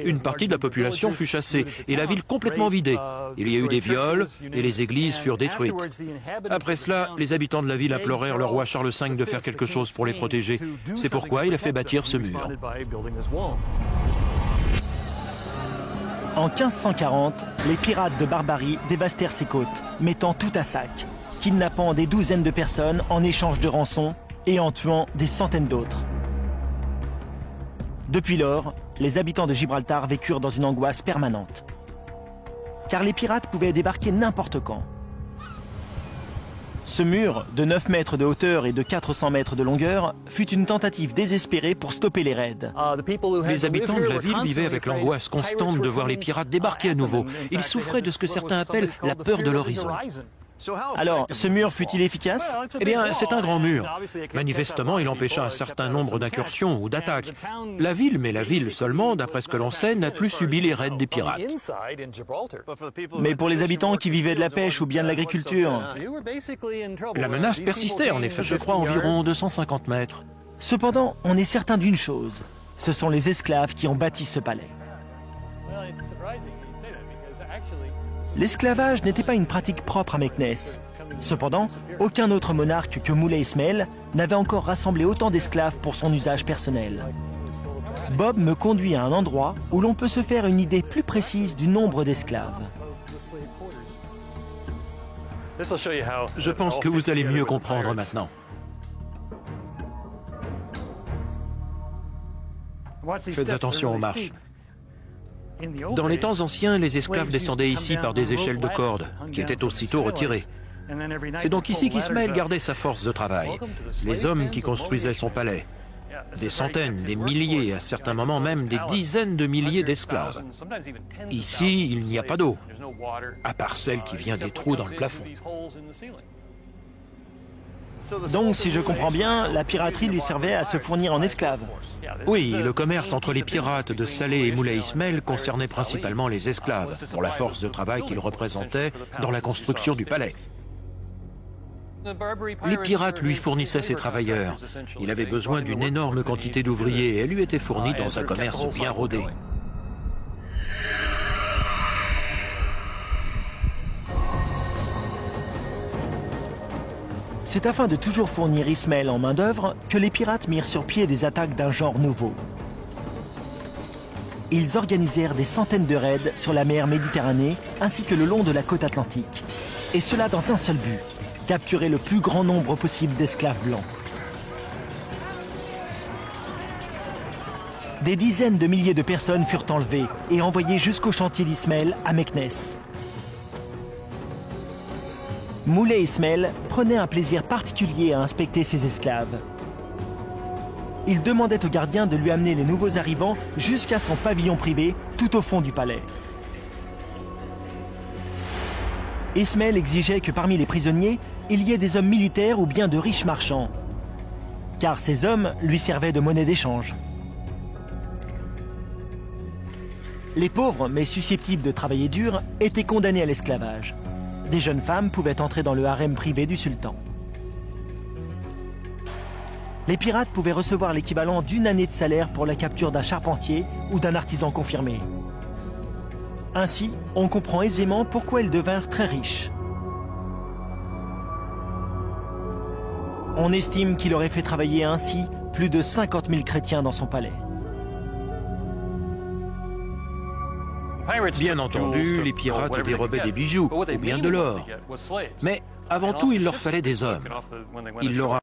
Une partie de la population fut chassée et la ville complètement vidée. Il y a eu des viols et les églises furent détruites. Après cela, les habitants de la ville implorèrent le roi Charles V de faire quelque chose pour les protéger. C'est pourquoi il a fait bâtir ce mur. En 1540, les pirates de Barbarie dévastèrent ces côtes, mettant tout à sac, kidnappant des douzaines de personnes en échange de rançons et en tuant des centaines d'autres. Depuis lors, les habitants de Gibraltar vécurent dans une angoisse permanente. Car les pirates pouvaient débarquer n'importe quand. Ce mur, de 9 mètres de hauteur et de 400 mètres de longueur, fut une tentative désespérée pour stopper les raids. Les habitants de la ville vivaient avec l'angoisse constante de voir les pirates débarquer à nouveau. Ils souffraient de ce que certains appellent la peur de l'horizon. Alors, ce mur fut-il efficace? Eh bien, c'est un grand mur. Manifestement, il empêcha un certain nombre d'incursions ou d'attaques. La ville, mais la ville seulement, d'après ce que l'on sait, n'a plus subi les raids des pirates. Mais pour les habitants qui vivaient de la pêche ou bien de l'agriculture? La menace persistait, en effet, je crois, environ 250 mètres. Cependant, on est certain d'une chose. Ce sont les esclaves qui ont bâti ce palais. L'esclavage n'était pas une pratique propre à Meknès. Cependant, aucun autre monarque que Moulay Ismail n'avait encore rassemblé autant d'esclaves pour son usage personnel. Bob me conduit à un endroit où l'on peut se faire une idée plus précise du nombre d'esclaves. Je pense que vous allez mieux comprendre maintenant. Faites attention aux marches. Dans les temps anciens, les esclaves descendaient ici par des échelles de cordes, qui étaient aussitôt retirées. C'est donc ici qu'Ismaël gardait sa force de travail, les hommes qui construisaient son palais. Des centaines, des milliers, à certains moments même des dizaines de milliers d'esclaves. Ici, il n'y a pas d'eau, à part celle qui vient des trous dans le plafond. Donc, si je comprends bien, la piraterie lui servait à se fournir en esclaves. Oui, le commerce entre les pirates de Salé et Moulay Ismail concernait principalement les esclaves, pour la force de travail qu'ils représentaient dans la construction du palais. Les pirates lui fournissaient ses travailleurs. Il avait besoin d'une énorme quantité d'ouvriers et elle lui était fournie dans un commerce bien rodé. C'est afin de toujours fournir Ismaël en main-d'œuvre que les pirates mirent sur pied des attaques d'un genre nouveau. Ils organisèrent des centaines de raids sur la mer Méditerranée ainsi que le long de la côte atlantique. Et cela dans un seul but, capturer le plus grand nombre possible d'esclaves blancs. Des dizaines de milliers de personnes furent enlevées et envoyées jusqu'au chantier d'Ismaël à Meknès. Moulay Ismail prenait un plaisir particulier à inspecter ses esclaves. Il demandait au gardien de lui amener les nouveaux arrivants jusqu'à son pavillon privé, tout au fond du palais. Ismail exigeait que parmi les prisonniers, il y ait des hommes militaires ou bien de riches marchands, car ces hommes lui servaient de monnaie d'échange. Les pauvres, mais susceptibles de travailler dur, étaient condamnés à l'esclavage. Des jeunes femmes pouvaient entrer dans le harem privé du sultan. Les pirates pouvaient recevoir l'équivalent d'une année de salaire pour la capture d'un charpentier ou d'un artisan confirmé. Ainsi, on comprend aisément pourquoi ils devinrent très riches. On estime qu'il aurait fait travailler ainsi plus de 50 000 chrétiens dans son palais. Bien entendu, les pirates dérobaient des bijoux, ou bien de l'or. Mais avant tout, il leur fallait des hommes. Il leur